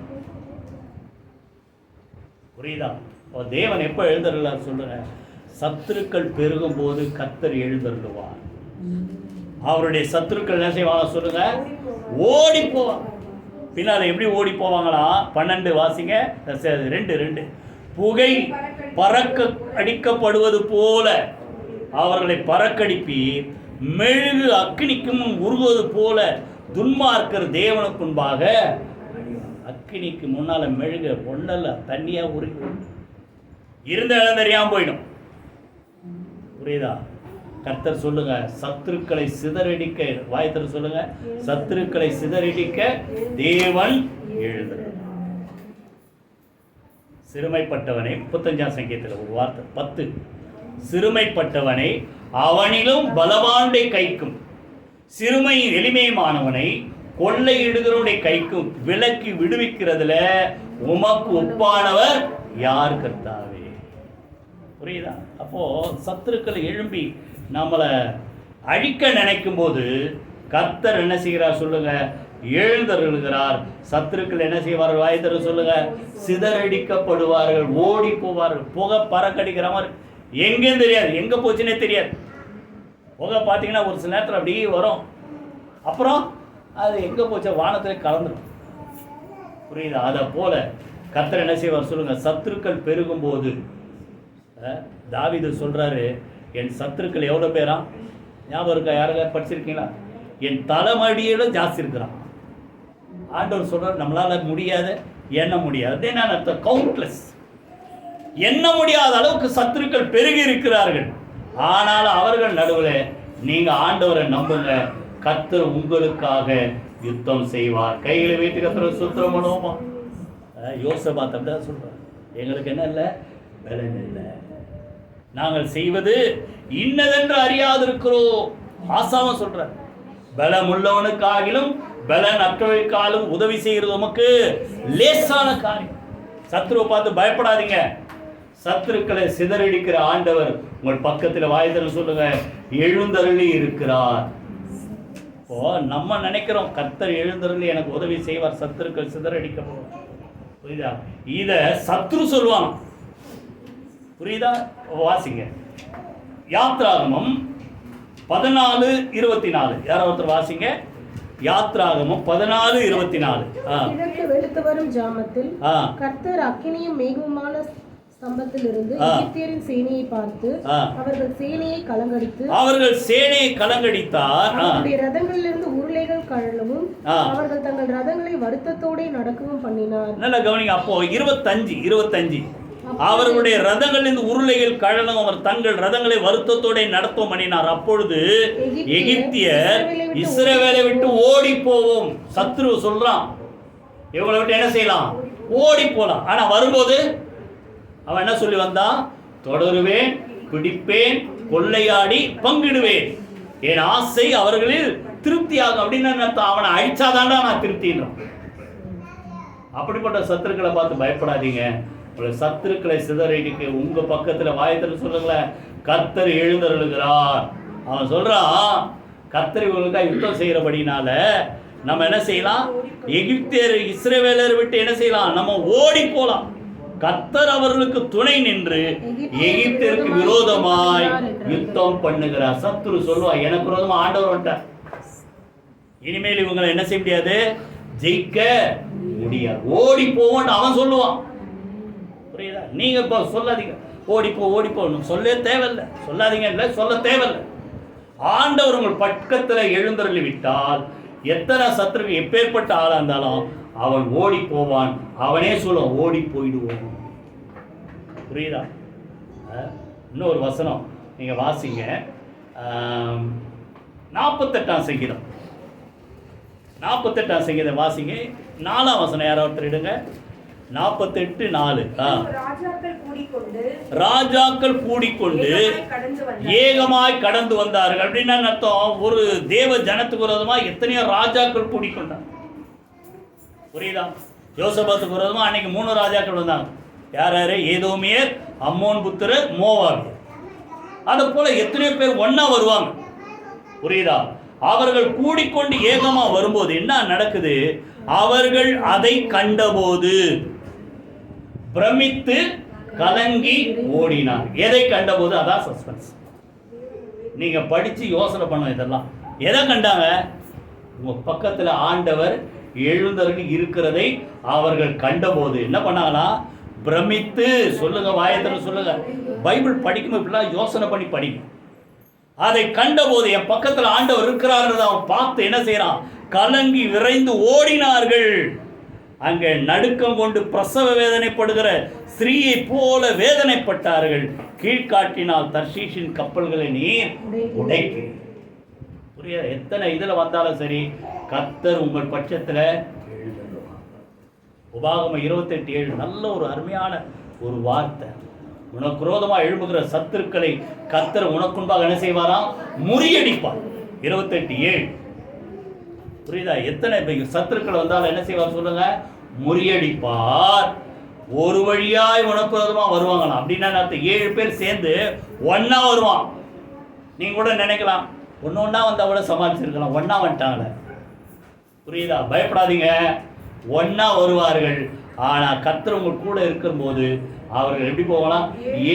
புரியுதா? தேவன் எப்ப எழுந்தருளார் சொல்லுங்க? சத்துருக்கள் பெருகும் போது கர்த்தர் எழுந்தருளுவார். அவருடைய சத்துருக்கள் என்ன செய்வாங்க சொல்லுங்க? ஓடி போவாங்க. பின்னால எப்படி ஓடி போவாங்களா? 12 வாசிங்க. 2 புகை பறக்க அடிக்கப்படுவது போல அவர்களை பறக்கடிப்பி, மெழுகு அக்கினிக்கும் உருகுவது போல துன்மார்க்கர் தேவனுக்கு முன்பாக. அக்கினிக்கு முன்னால மெழுக ஒன்னல்ல தண்ணியா உருகி இருந்த இடம் தெரியாம போயிடும். புரியுதா? கர்த்தர் சொல்லுங்க, சத்துருக்களை சிதறடிக்க, வாய்த்தர் சொல்லுங்க, சத்துருக்களை சிதறடிக்க தேவன் எழுந்தார். சிறுமைப்பட்டவனை 35ஆம் சங்கீதத்தில் ஒரு வார்த்தை 10, சிறுமைப்பட்டவனை அவனிலும் பலவானுடைய கைக்கும் சிறுமையும் எளிமையுமானவனை கொள்ளையிடுகிறவனுடைய கைக்கும் விலக்கி விடுவிக்கிறதுல உமக்கு ஒப்பானவர் யார் கர்த்தாவே? புரியுதா? அப்போ சத்துருக்களை எழும்பி நம்மளை அழிக்க நினைக்கும் போது கர்த்தர் என்ன செய்கிறார் சொல்லுங்க? எழுந்தருளுகிறார். சத்துருக்கள் என்ன செய்வார்கள்? வாய்த்தரு சொல்லுங்க, சிதறடிக்கப்படுவார்கள், ஓடி போவார்கள். புகை பறக்கடிக்கிற மாதிரி எங்கேயும் தெரியாது, எங்க போச்சுன்னே தெரியாது. புகை பார்த்தீங்கன்னா ஒரு சில நேரத்தில் அப்படியே வரும், அப்புறம் அது எங்கே போச்சா வானத்தில் கலந்துடும். புரியுதா? அதை போல கர்த்தர் என்ன செய்வார் சொல்லுங்க? சத்துருக்கள் பெருகும் போது தாவீது சொல்றாரு, என் சத்துருக்கள் எவ்வளோ பேரா? ஞாபகம் இருக்கா? யாருக்கா படிச்சிருக்கீங்களா? என் தலைமடியில ஜாஸ்தி இருக்கிறான். ஆண்டவர் சொல்றார், நம்மளால முடியாது, எண்ண முடியாது. நான் அர்த்தம் கவுண்ட்லெஸ், எண்ண முடியாத அளவுக்கு சத்துருக்கள் பெருகி இருக்கிறார்கள். ஆனால் அவர்கள் நடுவில் நீங்க ஆண்டவரை நம்புங்க, கர்த்தர் உங்களுக்காக யுத்தம் செய்வார். கைகளை வைத்து கர்த்தர் சுத்திரம் பண்ணுவோமா? யோசபாத் அப்படிதான் சொல்றார், எங்களுக்கு என்ன இல்லை, பலன் இல்லை, நாங்கள் செய்வது இன்னதென்று அறியாதிருக்கிறோம். ஆசாவும் சொல்றார், பலம் உள்ளவனுக்காகிலும் பலன் அற்றவனுக்காலும் உதவி செய்கிறது உமக்கு லேசான காரியம். சத்ருவை பார்த்து பயப்படாதீங்க. சத்துருக்களை சிதறடிக்கிற ஆண்டவர் உங்கள் பக்கத்தில் வாய்தல் சொல்லுங்க, எழுந்தருளி இருக்கிறார். இப்போ நம்ம நினைக்கிறோம் கர்த்தர் எழுந்தருளி எனக்கு உதவி செய்வார், சத்துருக்கள் சிதறடிக்கப்படும். புரியுதா? இத சத்ரு சொல்லுவான். புரியுதா? வாசிங்க யாத்ராகமம் 14:24. யாரோ ஒருத்தர் வாசிங்க. யாத்ராகமம் 14:24. கிழக்கு வெளுத்து வரும் ஜாமத்தில் கர்த்தர் அக்கினியும் மேகமான ஸ்தம்பத்திலிருந்து எகிப்தியரின் சேனையை பார்த்து அவர்கள் சேனையை கலங்கடித்தார். அவருடைய ரதங்களிலிருந்து உருளைகள் கழலவும் அவர்கள் தங்கள் ரதங்களை வருத்தத்தோட நடக்கவும் பண்ணினார். நல்ல கவனிங்க. அப்போ 25 அவர்களுடைய ரதங்களிலிருந்து உருளைகள் கழலும் அவர் தங்கள் ரதங்களை வருத்தத்தோட நடத்தவும் பண்ணினார். அப்பொழுது எகிப்தியர் இஸ்ரவேலை விட்டு ஓடி போவோம். சத்ரு சொல்றான், இவங்களை விட்டு என்ன செய்யலாம்? ஓடி போலாம். ஆனா வரும்போது அவன் என்ன சொல்லி வந்தான்? தொடருவேன், பிடிப்பேன், கொள்ளையாடி பங்கிடுவேன், என் ஆசை அவர்களில் திருப்தியாகும் அப்படின்னு அவனை அழிச்சாதான்டா நான் திருப்தின்றான். அப்படிப்பட்ட சத்துருக்களை பார்த்து பயப்படாதீங்க. சத்துருக்களை சிதறடிக்க உங்க பக்கத்துல வாயத்தில் சொல்லுங்களேன், கர்த்தர் எழுந்தருளுகிறார். அவன் சொல்றான், கர்த்தர் இவங்களுக்காக யுத்தம் செய்யறபடினால நம்ம என்ன செய்யலாம்? எகிப்தியர் இஸ்ரவேலர் விட்டு என்ன செய்யலாம்? நம்ம ஓடி போலாம். கர்த்தர் அவர்களுக்கு துணை நின்று எகிப்தியருக்கு விரோதமாய் யுத்தம் பண்ணுகிறார். சத்துரு சொல்லுவா, எனக்கு விரோதமா ஆண்டவர் வந்துட்டார், இனிமேல் இவங்களை என்ன செய்ய முடியாது, ஜெயிக்க முடியாது, ஓடி போவோன்னு அவன் சொல்லுவான். புரியுதா? நீங்க இப்போ சொல்லாதீங்க ஓடிப்போ சொல்ல தேவையில்லை, சொல்லாதீங்க இல்லை, சொல்ல தேவையில்லை. ஆண்டவர் உங்கள் பக்கத்தில் எழுந்தருளி விட்டால் எத்தனை சத்துருக்கு எப்பேற்பட்ட ஆளா இருந்தாலும் அவன் ஓடி போவான். அவனே சொல்லுவான், ஓடி போயிடுவோம். புரியுதா? இன்னொரு வசனம் நீங்க வாசிங்க. 48ஆம் சங்கீதம் 48ஆம் சங்கீதம் வாசிங்க. 4ஆம் வசனம் யாராவது ஒருத்தர் இடுங்க. 48:4. ராஜாக்கள் கூடிக்கொண்டு ஏகமாய் கடந்து வந்தார்கள். அப்படின்னா அர்த்தம், ஒரு தேவ ஜனத்துக்கு விரோதமா எத்தனையோ ராஜாக்கள் கூடிக்கொண்டார். புரியுதா? யோசபாத்துக்கு விரோதமா அன்னைக்கு 3 ராஜாக்கள் வந்தாங்க. யார்? ஏதோமியர், அம்மோன் புத்திரர், மோவாபியர். அது போல எத்தனையோ பேர் ஒன்னா வருவாங்க. புரியுதா? அவர்கள் கூடிக்கொண்டு ஏகமா வரும்போது என்ன நடக்குது? அவர்கள் அதை கண்டபோது பிரமித்து கலங்கி ஓடினார். எதை கண்டபோது? அதான் சஸ்பென்ஸ். நீங்க படிச்சு யோசனை பண்ண. இதெல்லாம் எதை கண்டாங்க? உங்க பக்கத்துல ஆண்டவர் எழுந்தருளி இருக்கிறதை அவர்கள் கண்டபோது என்ன பண்ணாங்களா? பிரமித்து. சொல்லுங்க, வாயத்தில் சொல்லுங்க. பைபிள் படிக்கும் இப்படிலாம் யோசனை பண்ணி படிங்க. அதை கண்டபோது என் பக்கத்தில் ஆண்டவர் இருக்கிறார் அவன் பார்த்து என்ன செய்யறான்? கலங்கி விரைந்து ஓடினார்கள். அங்கே நடுக்கம் கொண்டு பிரசவ வேதனைப்படுகிற ஸ்திரீயை போல வேதனைப்பட்டார்கள். கீழ்காட்டினால் தர்ஷீஷின் கப்பல்களை நீர் உடைக்கு. புரியுது? எத்தனை இதில் வந்தாலும் சரி, கர்த்தர் உங்கள் பட்சத்தில் எழுதணும். உபாகமம் 28:7 நல்ல ஒரு அருமையான ஒரு வார்த்தை. உனக்கு விரோதமாக எழும்புகிற சத்துருக்களை கர்த்தர் உனக்குன்பாக என்ன செய்வாராம்? முறியடிப்பார். 28:7. புரியுதா? எத்தனை சத்துருக்கள் வந்தாலும் என்ன செய்வார் சொல்லுங்க? முறியடிப்பார். ஒரு வழியாய் உனக்கு விரோதமாக வருவாங்களாம். அப்படின்னா 7 பேர் சேர்ந்து ஒன்னா வருவான். நீங்க கூட நினைக்கலாம் ஒன்னா வந்தா கூட சமாளிச்சிருக்கலாம். ஒன்னா வந்துட்டாங்களே. புரியுதா? பயப்படாதீங்க, ஒன்னா வருவார்கள். ஆனா கர்த்தர் உங்க கூட இருக்கும்போது அவர்கள் எப்படி போகலாம்?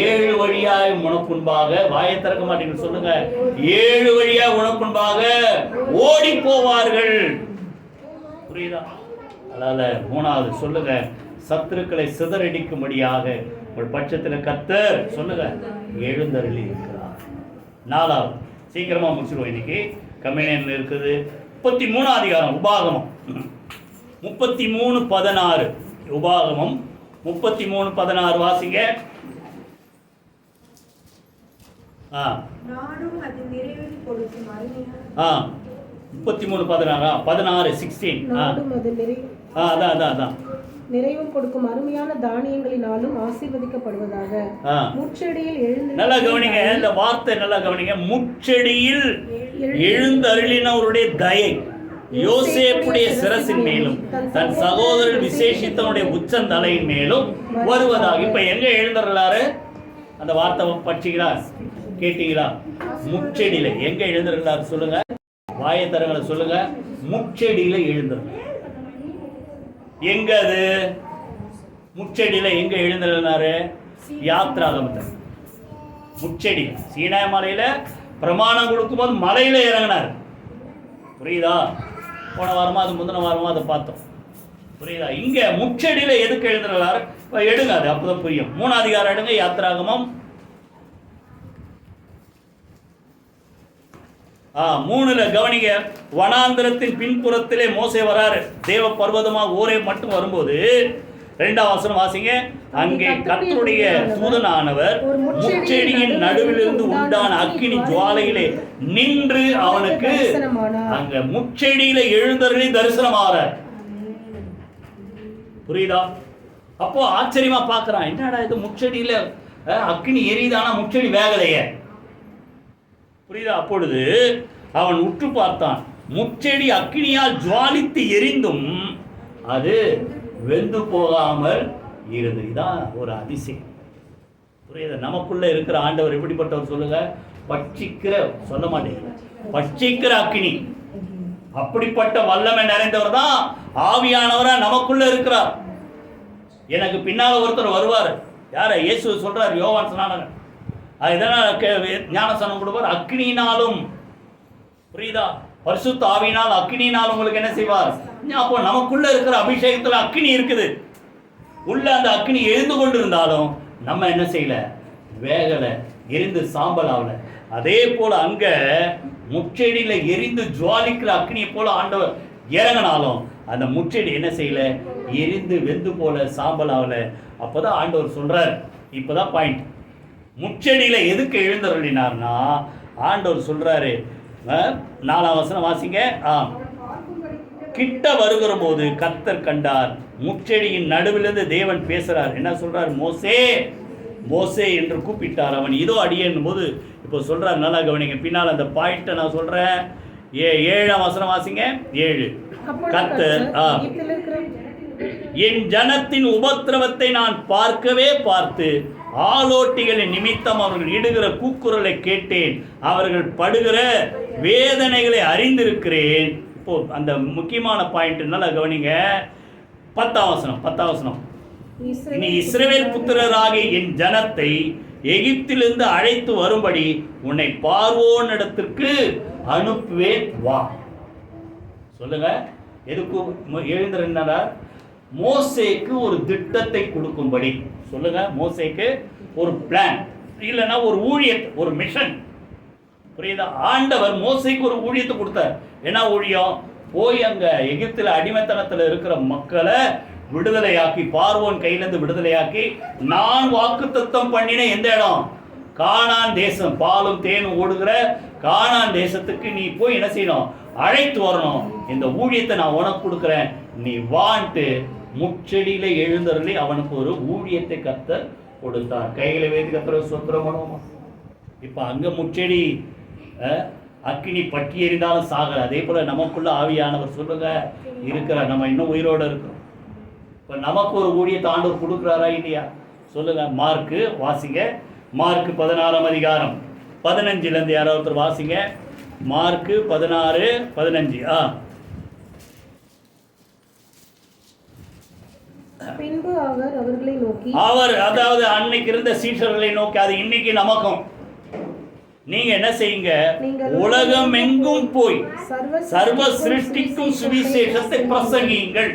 7 வழியாய் உனக்குன்பாக, வாயை திறக்க மாட்டீங்க சொல்லுங்க, 7 வழியாய் உனக்குன்பாக ஓடி போவார்கள். புரியுதா? அதனால 3வது சொல்லுங்க, சத்துருக்களை சிதறடிக்கும்படியாக உங்கள் பட்சத்தில் கர்த்தர் சொல்லுங்க எழுந்தருளி இருக்கிறார். 4வது சீக்கிரமா முடிச்சிருவோம். இன்னைக்கு கம்யூனியன்ல இருக்குது. 33 அதிகாரம் உபாகமம் 33:16. உபாகமம் 33:16 வாசிங்க. நாடும் அது நிறைவில் கொடுக்கும் அருமையான 33:16 16:16. அதான் நிறைவும் கொடுக்கும் அருமையான தானியங்களினாலும் ஆசீர்வதிக்கப்படுவதாக. முச்செடியில் எழுந்து, நல்லா கவனிங்க இந்த வார்த்தை, நல்லா கவனிங்க. முச்செடியில் எழுந்தருளினவருடைய தயை யோசேப்புடைய சிரசின் மேலும் தன் சகோதரர் விசேஷித்தனுடைய உச்சந்தலையின் மேலும் வருவதாக. இப்ப எங்க எழுந்தருளாரு? அந்த வார்த்தை படிச்சீங்களா? கேட்டீங்களா? முச்செடியில எங்க எழுந்தருளாரு சொல்லுங்க, வாயை தரங்களை சொல்லுங்க. முச்செடியில எழுந்தருள். எங்க அது? முச்செடியில எங்க எழுந்தருளினாரு? யாத்ராகமத்தில் முச்செடி சீனாய் மலையில பிரமாணம் கொடுக்கும்போது மலையில இறங்கினார். புரியுதா? போன வாரமா அது முந்தின வாரமா அதை பார்த்தோம். புரியுதா? இங்க முச்செடியில எதுக்கு எழுந்துறாரு? எடுங்க, அது அப்பதான் புரியும். 3 அதிகாரம் எடுங்க. யாத்ராகமம் 3ல கவனிங்க. வனாந்திரத்தின் பின்புறத்திலே மோசே வராரு. தேவ பர்வதமா ஊரே மட்டும் வரும்போது 2ஆம் வசனம் வாசிங்க. அங்கே கர்த்தருடைய தூதனானவர் முச்செடியின் நடுவிலிருந்து உண்டான அக்கினி ஜுவாலையிலே நின்று அவனுக்கு அங்க முச்செடியில எழுந்தருளி தரிசனமாறார். புரியுதா? அப்போ ஆச்சரியமா பார்க்கறான், என்னடா இது முச்செடியில அக்கினி எரியுதானா முச்செடி வேகலையே. புரியுதா? அப்பொழுது அவன் உற்று பார்த்தான். முச்செடி அக்கினியால் ஜுவாலித்து எரிந்தும் அது வெந்து போகாமல் இருந்தது. இதான் ஒரு அதிசயம். புரியுதா? நமக்குள்ள இருக்கிற ஆண்டவர் எப்படிப்பட்டவர் சொல்லுங்க? பட்சிக்கிற, சொல்ல மாட்டேங்க, பட்சிக்கிற அக்கினி. அப்படிப்பட்ட வல்லமை நிறைந்தவர் தான் ஆவியானவரா நமக்குள்ள இருக்கிறார். எனக்கு பின்னால ஒருத்தர் வருவார். யார? இயேசு சொல்றார் யோவான் ஸ்நானகன். இதனால் ஞானஸ்நானம் கொடுப்பார் அக்னியினாலும். புரியுதா? பரிசுத்த ஆவியினால் அக்னியினால் உங்களுக்கு என்ன செய்வார்? அப்போ நமக்குள்ள இருக்கிற அபிஷேகத்துல அக்னி இருக்குது. உள்ள அந்த அக்னி எழுந்து கொண்டு இருந்தாலும் நம்ம என்ன செய்யல? வேகல, எரிந்து சாம்பல் ஆகல. அதே போல அங்க முச்செடியில எரிந்து ஜுவாலிக்கிற அக்னியை போல ஆண்டவர் இறங்கினாலும் அந்த முச்செடி என்ன செய்யல? எரிந்து வெந்து போல சாம்பல் ஆகல. அப்பதான் ஆண்டவர் சொல்றார். இப்பதான் பாயிண்ட். முச்செடியில எதுக்கு எழுந்தருளினார்னா ஆண்டவர் சொல்றாரு. 4ஆம் வசனம் வாசிங்க. கிட்ட வருகிற போது கர்த்தர் கண்டார். முச்செடியின் நடுவிலிருந்து தேவன் பேசுறார். என்ன சொல்றார்? மோசே மோசே என்று கூப்பிட்டார். அவன் இதோ அடியேன் போது இப்போ சொல்றார். நல்லா கவனிங்க. பின்னால் அந்த பாயிண்ட்டை நான் சொல்றேன். 7ஆம் வசனம் வாசிங்க. 7. கர்த்தர் என் ஜனத்தின் உபத்திரவத்தை நான் பார்க்கவே பார்த்து ஆலோட்டிகளின் நிமித்தம் அவர்கள் இடுகிற கூக்குரலை கேட்டேன். அவர்கள் படுகிற வேதனைகளை அறிந்திருக்கிறேன். இப்போ அந்த முக்கியமான பாயிண்ட் நல்லா கவனிங்க. 10ஆம் வசனம். இனி இஸ்ரவேல் புத்திரராகிய என் ஜனத்தை எகிப்திலிருந்து அழைத்து வரும்படி உன்னை பார்வோனிடத்திற்கு அனுப்புவேன், வா. சொல்லுங்க. எதுக்கு எழுந்திருந்தார்? மோசேக்கு ஒரு திட்டத்தை கொடுக்கும்படி. சொல்லுங்க. மோசேக்கு ஒரு பிளான், இல்லைன்னா ஒரு ஊழியத்தை, ஒரு மிஷன். புரியுதா? ஆண்டவர் மோசேக்கு ஒரு ஊழியத்தை கொடுத்தார். என்ன ஊழியம்? போய் அங்க எகிப்தில் அடிமைத்தனத்தில் இருக்கிற மக்களை விடுதலையாக்கி, பார்வோன் கையிலிருந்து விடுதலையாக்கி, நான் வாக்குத்தத்தம் பண்ணின எந்த இடம்? கானான் தேசம், பாலும் தேனும் ஓடுகிற கானான் தேசத்துக்கு நீ போய் என்ன செய்யணும்? அழைத்து வரணும். இந்த ஊழியத்தை நான் உனக்கு கொடுக்குறேன், நீ வான்ட்டு முச்செடியில எழுந்தருளி அவனுக்கு ஒரு ஊழியத்தை கர்த்தர் கொடுத்தார். கைகளை வைத்து கர்த்தர் ஸ்தோத்திரம் பண்ணுவோமா? இப்ப அங்க முச்செடி அக்கினி பற்றி எறிந்தாலும் சாகல. அதே போல நமக்குள்ள ஆவியானவர் சொல்லுங்க இருக்கிறார். நம்ம இன்னும் உயிரோடு இருக்கிறோம். இப்ப நமக்கு ஒரு ஊழியத்தை ஆண்டவர் கொடுக்குறாரா இல்லையா? சொல்லுங்க. மார்க்கு வாசிங்க. மார்க் 16 அதிகாரம் 15 இருந்து யாராவது ஒருத்தர் வாசிங்க. மார்க்கு 16:15. பின்பு அவர் அவர்களை நோக்கி, அதாவது அன்னைக்கு இருந்த சீஷர்களை நோக்கி, அது இன்னைக்கு நமக்கும், நீங்க என்ன செய்யுங்க? உலகம் எங்கும் போய் சர்வ சிருஷ்டிக்கும் சுவிசேஷத்தை பிரசங்கியுங்கள்.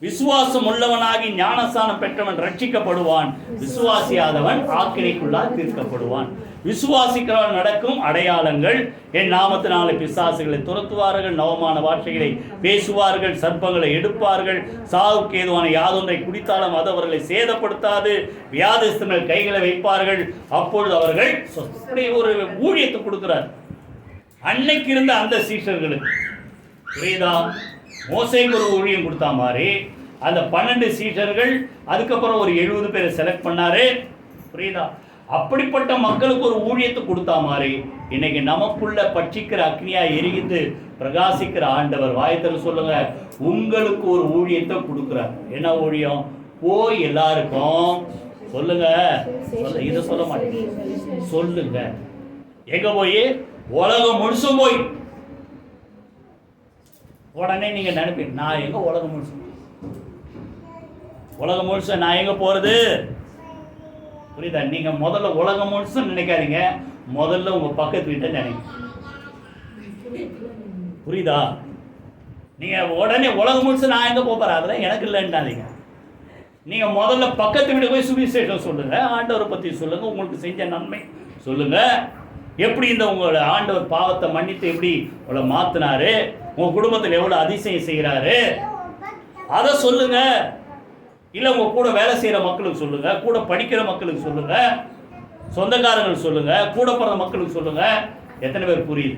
விசுவாசம் உள்ளவனாகி ஞானஸ்நானம் பெற்றவன் ரட்சிக்கப்படுவான், விசுவாசியாதவன் ஆக்கினைக்குள்ளால் தீர்க்கப்படுவான். விசுவாசிக்கிறவன் நடக்கும் அடையாளங்கள்: என் நாமத்தினாலே பிசாசுகளை துரத்துவார்கள், நவமான வார்த்தைகளை பேசுவார்கள், சர்ப்பங்களை எடுப்பார்கள், சாவுக்கு ஏதுவான யாதொன்றை குடித்தாலும் அது அவர்களை சேதப்படுத்தாது, வியாதிஸ்தர்கள் கைகளை வைப்பார்கள், அப்பொழுது அவர்கள் ஒரு ஊழியத்தை கொடுக்கிறார். அன்னைக்கு இருந்த அந்த சீஷர்களுக்கு புரியுதா? மோசேக்கு ஒரு ஊழியம் கொடுத்தா மாதிரி அந்த 12 சீஷர்கள், அதுக்கப்புறம் ஒரு 70 பேரை செலக்ட் பண்ணாரு. புரியுதா? அப்படிப்பட்ட மக்களுக்கு ஒரு ஊழியத்தை கொடுத்தா மாதிரி இன்னைக்கு நமக்குள்ள பட்சிக்கிற அக்னியா எரிந்து பிரகாசிக்கிற ஆண்டவர் வாயத்தில சொல்லுங்க, உங்களுக்கு ஒரு ஊழியத்தை கொடுக்குறார். என்ன ஊழியம்? போய் எல்லாருக்கும் சொல்லுங்க. இதை சொல்ல மாட்டேங்க, சொல்லுங்க. எங்க போய்? உலகம் முழுசும் போய். உடனே நீங்க நினைப்பீங்க, நான் எங்க உலகம் முழுசும், உலகம் முழுச நான் எங்க போறது? புரியுதா? நீங்க முதல்ல உலகம் முழுசும் நினைக்காதீங்க, முதல்ல உங்க பக்கத்து வீட்டை நினைங்க. புரியுதா? நீங்க உடனே உலகம் முழுசு நான் எங்க போறேன் அதெல்லாம் எனக்கு இல்லைன்னாதீங்க. நீங்க முதல்ல பக்கத்து வீடு போய் சுவிசேஷம் சொல்லுங்க, ஆண்டவரை பத்தி சொல்லுங்க, உங்களுக்கு செஞ்ச நன்மை சொல்லுங்க, எப்படி இந்த உங்களோட ஆண்டவர் பாவத்தை மன்னித்து எப்படி உங்களை மாத்தினாரு, உங்க குடும்பத்தில் எவ்வளவு அதிசயம் செய்கிறாரு, அதை சொல்லுங்க. இல்லை உங்க கூட வேலை செய்யற மக்களுக்கு சொல்லுங்க, கூட படிக்கிற மக்களுக்கு சொல்லுங்க, சொந்தக்காரங்களுக்கு சொல்லுங்க, கூட பிறந்த மக்களுக்கு சொல்லுங்க. எத்தனை பேர் புரியுது?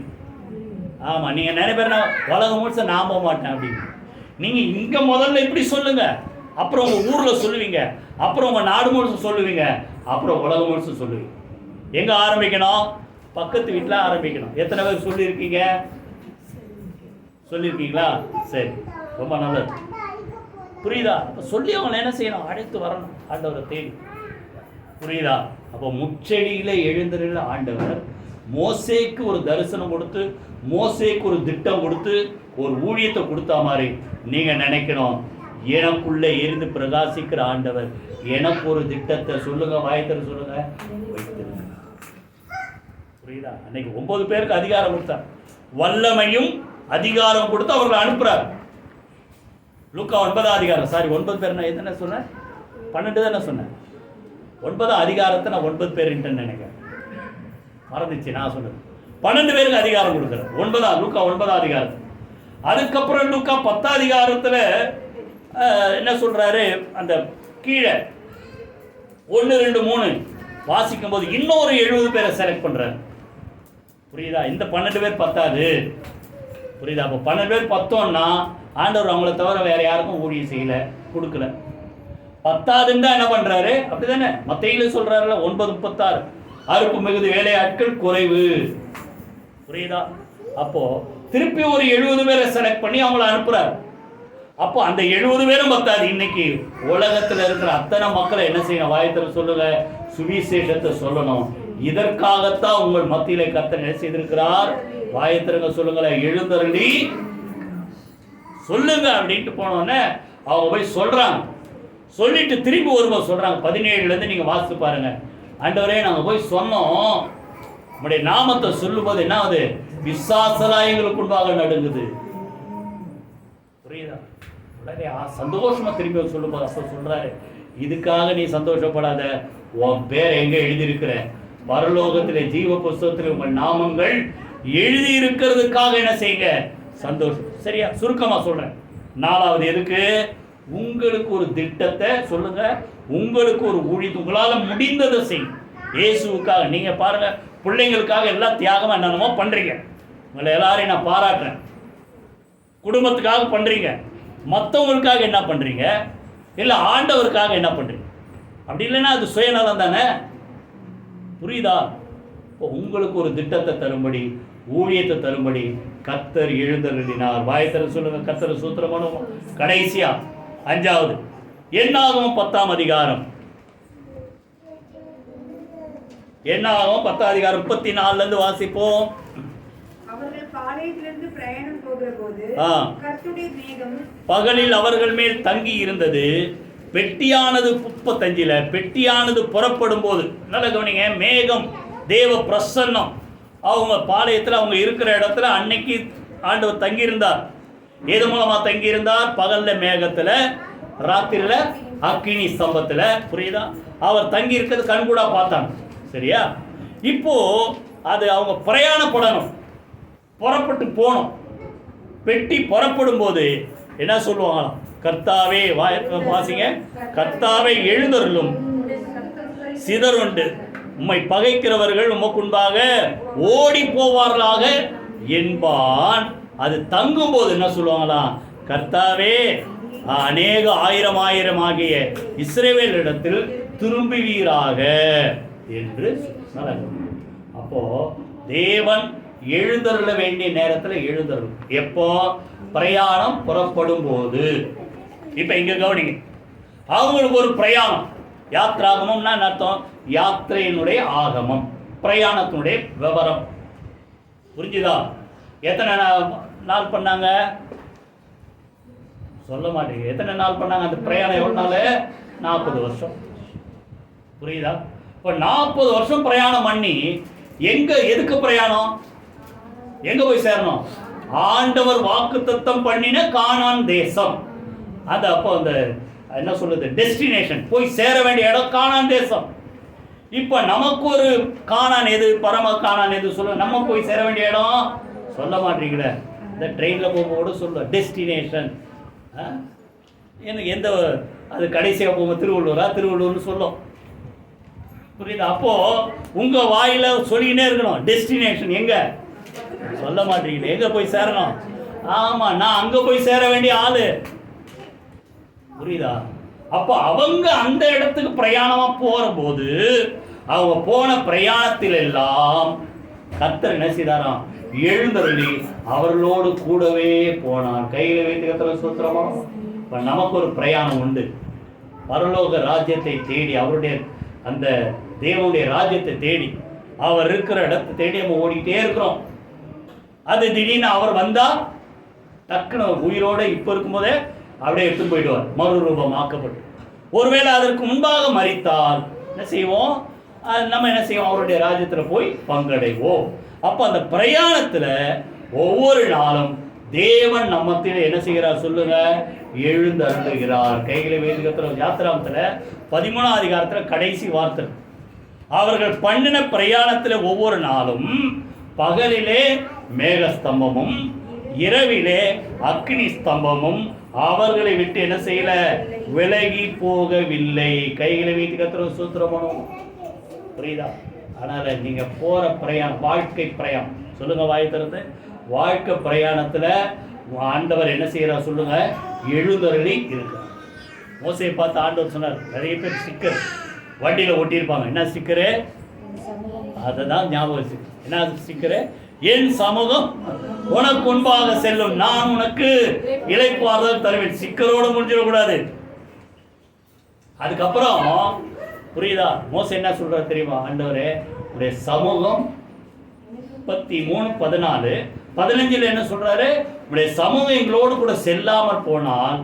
ஆமா, நீங்க நிறைய பேர் உலகம் முழுச நான் போக மாட்டேன் அப்படின்னு. நீங்க இங்க முதல்ல இப்படி சொல்லுங்க, அப்புறம் உங்க ஊர்ல சொல்லுவீங்க, அப்புறம் உங்க நாடு முழுசு சொல்லுவீங்க, அப்புறம் உலகம் முழுசு சொல்லுவீங்க. எங்க ஆரம்பிக்கணும்? பக்கத்து வீட்டில் ஆரம்பிக்கணும். எத்தனை பேர் சொல்லியிருக்கீங்க? சொல்லியிருக்கீங்களா? சரி, ரொம்ப நல்லது. புரியுதா? அப்போ சொல்லி அவங்களை என்ன செய்யணும்? அழைத்து வரணும் ஆண்டவரை தேடி. புரியுதா? அப்போ முச்செடியில் எழுந்திருந்த ஆண்டவர் மோசேக்கு ஒரு தரிசனம் கொடுத்து, மோசேக்கு ஒரு திட்டம் கொடுத்து, ஒரு ஊழியத்தை கொடுத்தா மாதிரி நீங்கள் நினைக்கணும், எனக்குள்ளே எரிந்து பிரகாசிக்கிற ஆண்டவர் எனக்கு ஒரு திட்டத்தை சொல்லுங்க, வாயத்தில் சொல்லுங்க, வைத்திருங்க. புரியுதா? அன்னைக்கு 9 பேருக்கு அதிகாரம் கொடுத்தார், வல்லமையும் அதிகாரம் கொடுத்து அவர்களை அனுப்புறார். லூக்கா 9 அதிகாரம், 9 பேர், நான் என்ன சொன்னேன்? 12 தானே சொன்னேன். 9 அதிகாரத்தை நான் 9 பேருன்ட்டு நினைக்கிறேன், மறந்துச்சு நான் சொன்னது. 12 பேருக்கு அதிகாரம் கொடுக்குறார். லூக்கா 9 அதிகாரம். அதுக்கப்புறம் லூக்கா 10 அதிகாரத்தில் என்ன சொல்றாரு? அந்த கீழே 1, 2, 3 வாசிக்கும் போது இன்னொரு 70 பேரை செலக்ட் பண்றாரு. புரியுதா? இந்த 12 பேர் பத்தாது. புரியுதா? அப்போ 12 பேர் பத்தோம்னா ஆண்டவர் அவங்கள தவிர வேற யாருக்கும் ஊழியம் செய்யல, கொடுக்கல. 10ஆவதுன்னு தான் என்ன பண்றாரு? அப்படிதானே மத்தேயுல சொல்றாருல 9:36, அறுப்பு மிகுதி வேலையாட்கள் குறைவு. புரியுதா? அப்போ திருப்பி ஒரு 70 பேரை செலக்ட் பண்ணி அவங்கள அனுப்புறாரு. அப்போ அந்த 70 பேரும் பத்தாது. இன்னைக்கு உலகத்தில் இருக்கிற அத்தனை மக்களை என்ன செய்யணும்? வாயத்தில் சொல்லுங்க, சுவிசேஷத்தை சொல்லணும். இதற்காகத்தான் உங்கள் மத்தியிலே கர்த்தர் என்ன செய்திருக்கிறார்? வாயத்திறங்க சொல்லுங்களேன், எழுந்தருளி சொல்லுங்க அப்படின்ட்டு போனோடனே அவங்க போய் சொல்றாங்க. சொல்லிட்டு திரும்பி ஒருவர் சொல்றாங்க. 17 நீங்க வாசித்து பாருங்க. ஆண்டவரே, நாங்க போய் சொன்னோம், உங்களுடைய நாமத்தை சொல்லும் போது என்ன ஆகுது? பிசாசெல்லாம் எங்களுக்கு முன்பாக நடுங்குது. புரியுதா? உடனே சந்தோஷமா திரும்பி சொல்லும்போது அப்ப சொல்றாரு, இதுக்காக நீ சந்தோஷப்படாத, உன் பேர் எங்க எழுதியிருக்கிற பரலோகத்திலே ஜீவ புஸ்தகத்தில் உங்கள் நாமங்கள் எழுதி இருக்கிறதுக்காக என்ன செய்யுங்க? சந்தோஷம். சரியா? சுருக்கமா சொல்றேன். 4வது எதுக்கு? உங்களுக்கு ஒரு திட்டத்தை சொல்லுங்க, உங்களுக்கு ஒரு ஊழியத்தை உங்களால் முடிந்ததை செய்யும். இயேசுவுக்காக நீங்கள் பாருங்க, பிள்ளைங்களுக்காக எல்லாம் தியாகமாக என்னென்னமோ பண்ணுறீங்க. உங்களை எல்லாரையும் நான் பாராட்டுறேன். குடும்பத்துக்காக பண்ணுறீங்க, மற்றவங்களுக்காக என்ன பண்ணுறீங்க, இல்லை ஆண்டவருக்காக என்ன பண்ணுறீங்க. அப்படி இல்லைன்னா அது சுயநலம் தானே. புரியுதா? இப்போ உங்களுக்கு ஒரு திட்டத்தை தரும்படி, ஊழியத்தை தரும்படி கர்த்தர் எழுந்தருளினார். வாயத்தர சொல்லுங்க, கர்த்தர் சூத்திரமான. கடைசியா 5வது என்னாகும் 10ஆம் அதிகாரம். என்னாகும் 10ஆம் அதிகாரம் 34 வாசிப்போம். அவர்கள் பாளையத்திலிருந்து பிரயாணம் போகிற போது கர்த்தருடைய மேகம் பகலில் அவர்கள் மேல் தங்கி இருந்தது. பெட்டியானது 35 பெட்டியானது புறப்படும் போது, நல்ல கவனிங்க, மேகம் தேவ பிரசன்னம். அவங்க பாளையத்தில் அவங்க இருக்கிற இடத்துல அன்னைக்கு ஆண்டவர் தங்கியிருந்தார். எது மூலமா தங்கியிருந்தார்? பகல்ல மேகத்துல, ராத்திரியில அக்கினி ஸ்தம்பத்துல. புரியுதா? அவர் தங்கி இருக்கிறது கண்கூடா பார்த்தாங்க. சரியா? இப்போ அது அவங்க பிரயாணப்படணும், புறப்பட்டு போகணும். பெட்டி புறப்படும் போது என்ன சொல்லுவாங்களாம்? கர்த்தாவே, வாசிங்க, கர்த்தாவே எழுந்தருளும், சிதறுண்டு உம்மை பகைக்கிறவர்கள் உமக்குன்பாக ஓடி போவார்களாக என்பான். அது தங்கும் போது என்ன சொல்லுவாங்களாம்? கர்த்தாவே அநேக ஆயிரம் ஆகிய இஸ்ரவேல் இடத்தில் திரும்புவீராக என்று. அப்போ தேவன் எழுந்தருள வேண்டிய நேரத்தில் எழுந்தருளும். எப்போ? பிரயாணம் புறப்படும் போது. இப்ப இங்க கவனிங்க, அவங்களுக்கு ஒரு பிரயாணம். யாத்ராகமம்னா என்ன அர்த்தம்? யாத்திரையினுடைய ஆகமம், பிரயாணத்தினுடைய விவரம். புரிஞ்சுதா? எத்தனை நாள் பண்ணாங்க? சொல்ல மாட்டேங்க. எத்தனை நாள் பண்ணாங்க அந்த பிரயாணம்? எவ்வளவு நாள்? 40 வருஷம். புரியுதா? இப்போ 40 வருஷம் பிரயாணம் பண்ணி எதுக்கு பிரயாணம்? எங்க போய் சேரணும்? ஆண்டவர் வாக்குத்தத்தம் பண்ணின கானான் தேசம். அது அப்போ அந்த என்ன சொல்லுது, டெஸ்டினேஷன், போய் சேர வேண்டிய இடம் கானான் தேசம். இப்போ நமக்கு ஒரு கானான் எது, பரம கானான் எது சொல்ல? நம்ம போய் சேர வேண்டிய இடம் சொல்ல மாட்டீங்களே. இந்த ட்ரெயினில் போகும்போது சொல்ல டெஸ்டினேஷன். எனக்கு எந்த அது கடைசியாக போகும்போது திருவள்ளூர்னு சொல்லும். புரியுதா? அப்போ உங்க வாயில சொல்லிக்கிட்டே இருக்கணும் டெஸ்டினேஷன் எங்க சொல்ல மாட்டீங்களே. எங்க போய் சேரணும்? ஆமா, நான் அங்க போய் சேர வேண்டிய ஆளு. புரியுதா? அப்ப அவங்க அந்த இடத்துக்கு பிரயாணமா போற போது அவங்க போன பிரயாணத்தில் எல்லாம் கர்த்தர் என்ன செய்தாராம்? எழுந்தருளி அவர்களோடு கூடவே போனான். கையில வைத்து கர்த்தர் சூத்திரமா. இப்ப நமக்கு ஒரு பிரயாணம் உண்டு. பரலோக ராஜ்யத்தை தேடி, அவருடைய அந்த தேவனுடைய ராஜ்யத்தை தேடி, அவர் இருக்கிற இடத்தை தேடி நம்ம ஓடிக்கிட்டே இருக்கிறோம். அது திடீர்னு அவர் வந்தா டக்குன்னு உயிரோட இப்ப இருக்கும்போதே அப்படியே எடுத்து போயிடுவார், மறுரூபமாக்கப்பட்டு. ஒருவேளை அதற்கு முன்பாக மரித்தால் என்ன செய்வோம்? நம்ம என்ன செய்வோம்? அவருடைய ராஜ்யத்தில் போய் பங்கடைவோம். அப்போ அந்த பிரயாணத்தில் ஒவ்வொரு நாளும் தேவன் நம்மத்தில் என்ன செய்கிறார் சொல்லுங்க? எழுந்தருளுகிறார். கைகளை வேதிகத்தில் யாத்திராமத்தில் 13ஆம் அதிகாரத்தில் கடைசி வார்த்தை, அவர்கள் பண்ணின பிரயாணத்தில் ஒவ்வொரு நாளும் பகலிலே மேகஸ்தம்பமும் இரவிலே அக்னி ஸ்தம்பமும் அவர்களை விட்டு என்ன செய்யல? விலகி போகவில்லை. கைகளை வைத்து கர்த்தர் சூத்திரமனும். புரியுதா? அதனால நீங்க போற பிரயாணம் வாழ்க்கை பிரயாணம் சொல்லுங்க, வாய் திறந்து. வாழ்க்கை பிரயாணத்துல ஆண்டவர் என்ன செய்யறார் சொல்லுங்க? எழுந்தருளி இருக்கிறார். மோசையை பார்த்து ஆண்டவர் சொன்னார், நிறைய பேர் ஸ்டிக்கர் வண்டியில ஒட்டியிருப்பாங்க. என்ன ஸ்டிக்கரு? அதுதான் ஞாபகம் வச்சு. என்ன ஸ்டிக்கரு? என் சமூகம் உனக்கு முன்பாக செல்லும், நான் உனக்கு இளைப்பாறுதல் தருவேன். சிக்கரோடு முடிஞ்சிடக்கூடாது. அதுக்கப்புறம் புரியுதா? மோசே என்ன சொல்றாரு தெரியுமா? ஆண்டவரே உடைய சமூகம் 33:14 15 என்ன சொல்றாரு? உடைய சமூகம் எங்களோடு கூட செல்லாமல் போனால்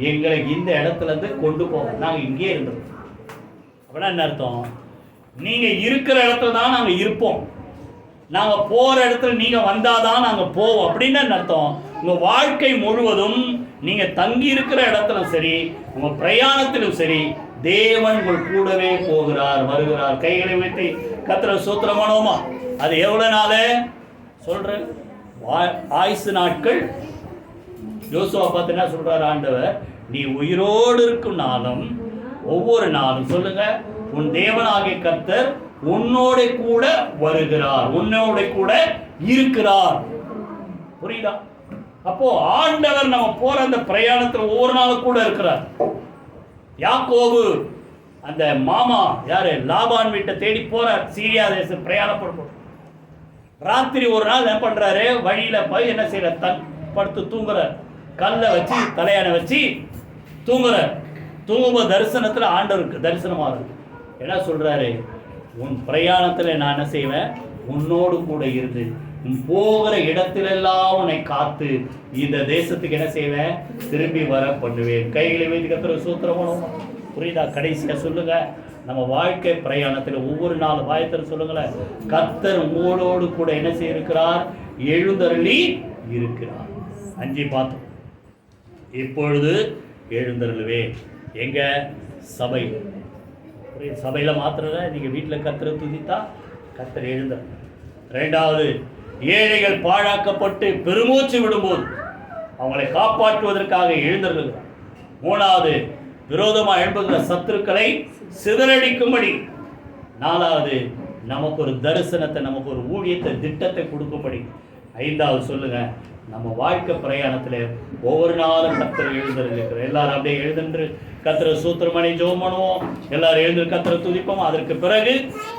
எங்களை இந்த இடத்துல இருந்து கொண்டு போவோம், நாங்க இங்கே இருந்தோம். அப்படின்னா என்ன அர்த்தம்? நீங்க இருக்கிற இடத்துல தான் நாங்க இருப்போம், நாங்க போற இடத்துல நீங்க வந்தாதான் நாங்க போவோம். அப்படின்னு என்ன அர்த்தம்? உங்க வாழ்க்கை முழுவதும் நீங்க தங்கி இருக்கிற இடத்துல சரி, உங்க பிரயாணத்திலும் சரி, தேவன் உங்கள் கூடவே போகிறார், வருகிறார். கைகளை வைத்து கர்த்தரை ஸ்தோத்திரமானோமா. அது எவ்வளவு நாள் சொல்ற? ஆயுசு நாட்கள். யோசுவா பார்த்து என்ன சொல்றாரு ஆண்டவர்? நீ உயிரோடு இருக்கும் நாளும் ஒவ்வொரு நாளும் சொல்லுங்க, உன் தேவனாகிய கர்த்தர் உன்னோட கூட வருகிறார், உன்னோட கூட இருக்கிறார். புரியுதா? அப்போ ஆண்டவர் நம்ம போற அந்த பிரயாணத்தில் ஒவ்வொரு நாளும் கூட இருக்கிறார். யாக்கோபு அந்த மாமா யாரு லாபான் வீட்டை தேடி போறார், சீரியா தேசம் பிரயாணப்படும். ராத்திரி ஒரு நாள் என்ன பண்றாரு, வழியில போய் என்ன செய்யற, படுத்து தூங்குற, கல்லை வச்சு தலையான வச்சு தூங்குற. தூங்கும்போது தரிசனத்துல ஆண்டவருக்கு தரிசனமாகும். என்ன சொல்றாரு, உன் பிரயாணத்துல நான் என்ன செய்வேன், உன்னோடு கூட இருந்து உன் போகிற இடத்திலெல்லாம் உன்னை காத்து இந்த தேசத்துக்கு என்ன செய்வேன், திரும்பி வர பண்ணுவேன். கைகளை வைத்து கர்த்தரை ஸ்தோத்திரம். புரியுதா? கடைசியா சொல்லுங்க, நம்ம வாழ்க்கை பிரயாணத்தில் ஒவ்வொரு நாள் வாயத்தர் சொல்லுங்களேன், கர்த்தர் உங்களோடு கூட என்ன செய்திருக்கிறார், எழுந்தருளி இருக்கிறார். 5 பார்த்தோம். இப்பொழுது எழுந்தருளுவே எங்க சபை, சபையில மாத்திர நீங்க வீட்டில் கர்த்தரை துதித்தா கர்த்தர் எழுந்த. 2வது, ஏழைகள் பாழாக்கப்பட்டு பெருமூச்சு விடும்போது அவங்களை காப்பாற்றுவதற்காக எழுந்தருளுகிறார். 3வது, விரோதமாக எழும்புகிற சத்துருக்களை சிதறடிக்கும்படி. 4வது, நமக்கு ஒரு தரிசனத்தை, நமக்கு ஒரு ஊழியத்தை, திட்டத்தை கொடுக்கும்படி. 5வது சொல்லுங்க, நம்ம வாழ்க்கை பிரயாணத்தில் ஒவ்வொரு நாளும் கர்த்தர் எழுந்திருக்கிற. எல்லாரும் அப்படியே எழுதென்று கர்த்தரை சூத்திரமணி ஜெபம் பண்ணுவோம். எல்லாரும் எழுந்து கர்த்தரை துதிப்போம். அதற்கு பிறகு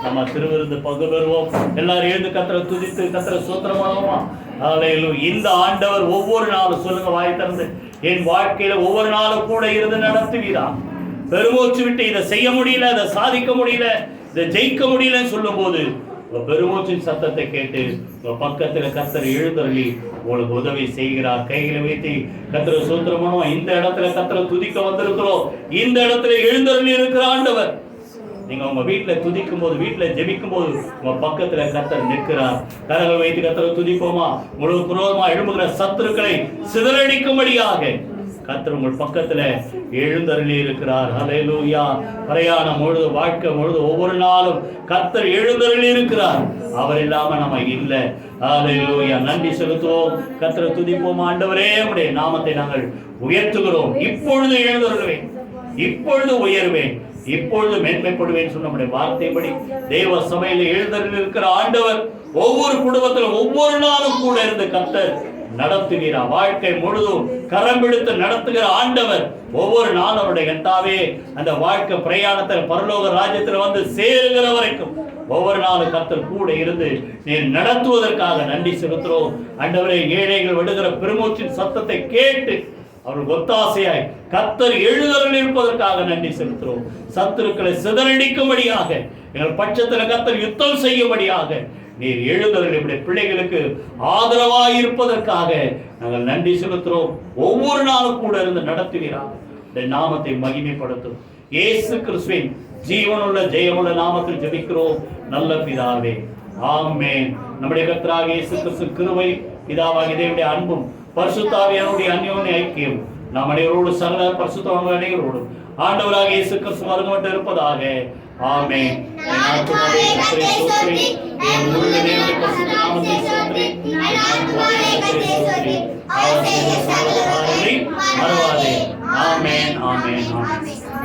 நம்ம திருவிருந்து பங்கு பெறுவோம். எல்லாரும் எழுந்து கர்த்தரை துதித்து கர்த்தரை சூத்திரம் பண்ணுவோம். இந்த ஆண்டவர் ஒவ்வொரு நாளும் சொல்லுங்க வாய் திறந்து, என் வாழ்க்கையில ஒவ்வொரு நாளும் கூட இருந்து நடத்துவீரா. பெருமூச்சு விட்டு இதை செய்ய முடியல, இதை சாதிக்க முடியல, இதை ஜெயிக்க முடியலன்னு சொல்லும் போது பெருமூச்சின் சத்தத்தை கேட்டு பக்கத்துல கர்த்தர் எழுந்தருளி உங்களுக்கு உதவி செய்கிறார். கைகளை வைத்து கர்த்தரை ஸ்தோத்திரம் பண்ணுவோம். இந்த இடத்துல கர்த்தரை துதிக்க வந்திருக்கிறோம். இந்த இடத்துல எழுந்தருளி இருக்கிற ஆண்டவர். நீங்க உங்க வீட்டுல துதிக்கும் போது, வீட்டுல ஜெபிக்கும் போது உங்க பக்கத்துல கர்த்தர் நிற்கிறார். கரங்கள் வைத்து கர்த்தரை துதிப்போமா. முழு புரோதமா எழும்புகிற சத்துருக்களை சிதறடிக்கும்படியாக கர்த்தர் உங்கள் பக்கத்துல எழுந்தருளி இருக்கிறார். ஹல்லேலூயா. பிரயாணம் முழுது, வாழ்க்கை முழுது, ஒவ்வொரு நாளும் கர்த்தர் எழுந்தருளி இருக்கிறார். அவர் இல்லாம நம்ம இல்லை. ஹல்லேலூயா. நன்றி செலுத்துவோம். கர்த்தரை துதிப்போம். ஆண்டவரே, உம்முடைய நாமத்தை நாங்கள் உயர்த்துகிறோம். இப்பொழுது எழுந்தருளுவேன், இப்பொழுது உயர்வேன், இப்பொழுது மேன்மைப்படுவேன் சொன்ன நம்முடைய வார்த்தைப்படி தேவ சபையில் எழுந்தருளி இருக்கிற ஆண்டவர் ஒவ்வொரு குடும்பத்திலும் ஒவ்வொரு நாளும் கூட இருந்து கர்த்தர் நடத்துகிறார். வாழ்க்கை முழுதும் கரம் பிடித்து நடத்துகிற ஆண்டவர் ஒவ்வொரு நாளும் அவருடைய கர்த்தாவே அந்த வாழ்க்கை பிரயாணத்தில் பரலோக ராஜ்யத்தில் வந்து சேருகிற வரைக்கும் ஒவ்வொரு நாளும் கர்த்தர் கூட இருந்து நீர் நடத்துவதற்காக நன்றி செலுத்துகிறோம். ஆண்டவரே, ஏழைகள் விடுகிற பெருமூச்சின் சத்தத்தை கேட்டு அவர்கள் ஒத்தாசையாய் கர்த்தர் எழுந்தருளி இருப்பதற்காக நன்றி செலுத்துகிறோம். சத்துருக்களை சிதறடிக்கும்படியாக எங்கள் பட்சத்தில் கர்த்தர் யுத்தம் செய்யும்படியாக நீர் எழுந்தருளி பிள்ளைகளுக்கு ஆதரவாய் இருப்பதற்காக நாங்கள் நன்றி செலுத்துகிறோம். ஒவ்வொரு நாளும் கூட இருந்து நடத்துகிறார். இந்த நாமத்தை மகிமைப்படுத்தும் இயேசு கிறிஸ்துவின் ஜீவனுள்ள ஜெயமுள்ள நாமத்தில் ஜெபிக்கிறோம் நல்ல பிதாவே, ஆமென். நம்முடைய கர்த்தராகிய இயேசு கிறிஸ்து கிருபை, பிதாவாகிய தேவனுடைய அன்பும் பரிசுத்த ஆவியானவருடைய அந்யோன்ய ஐக்கியம் நாம் அனைவரோடு சகல பரிசுத்தவான்கள் அனைவரோடு ஆண்டவராகிய இயேசு கிறிஸ்து வருகை இருப்பதாக. ஆமென்.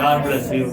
God bless you.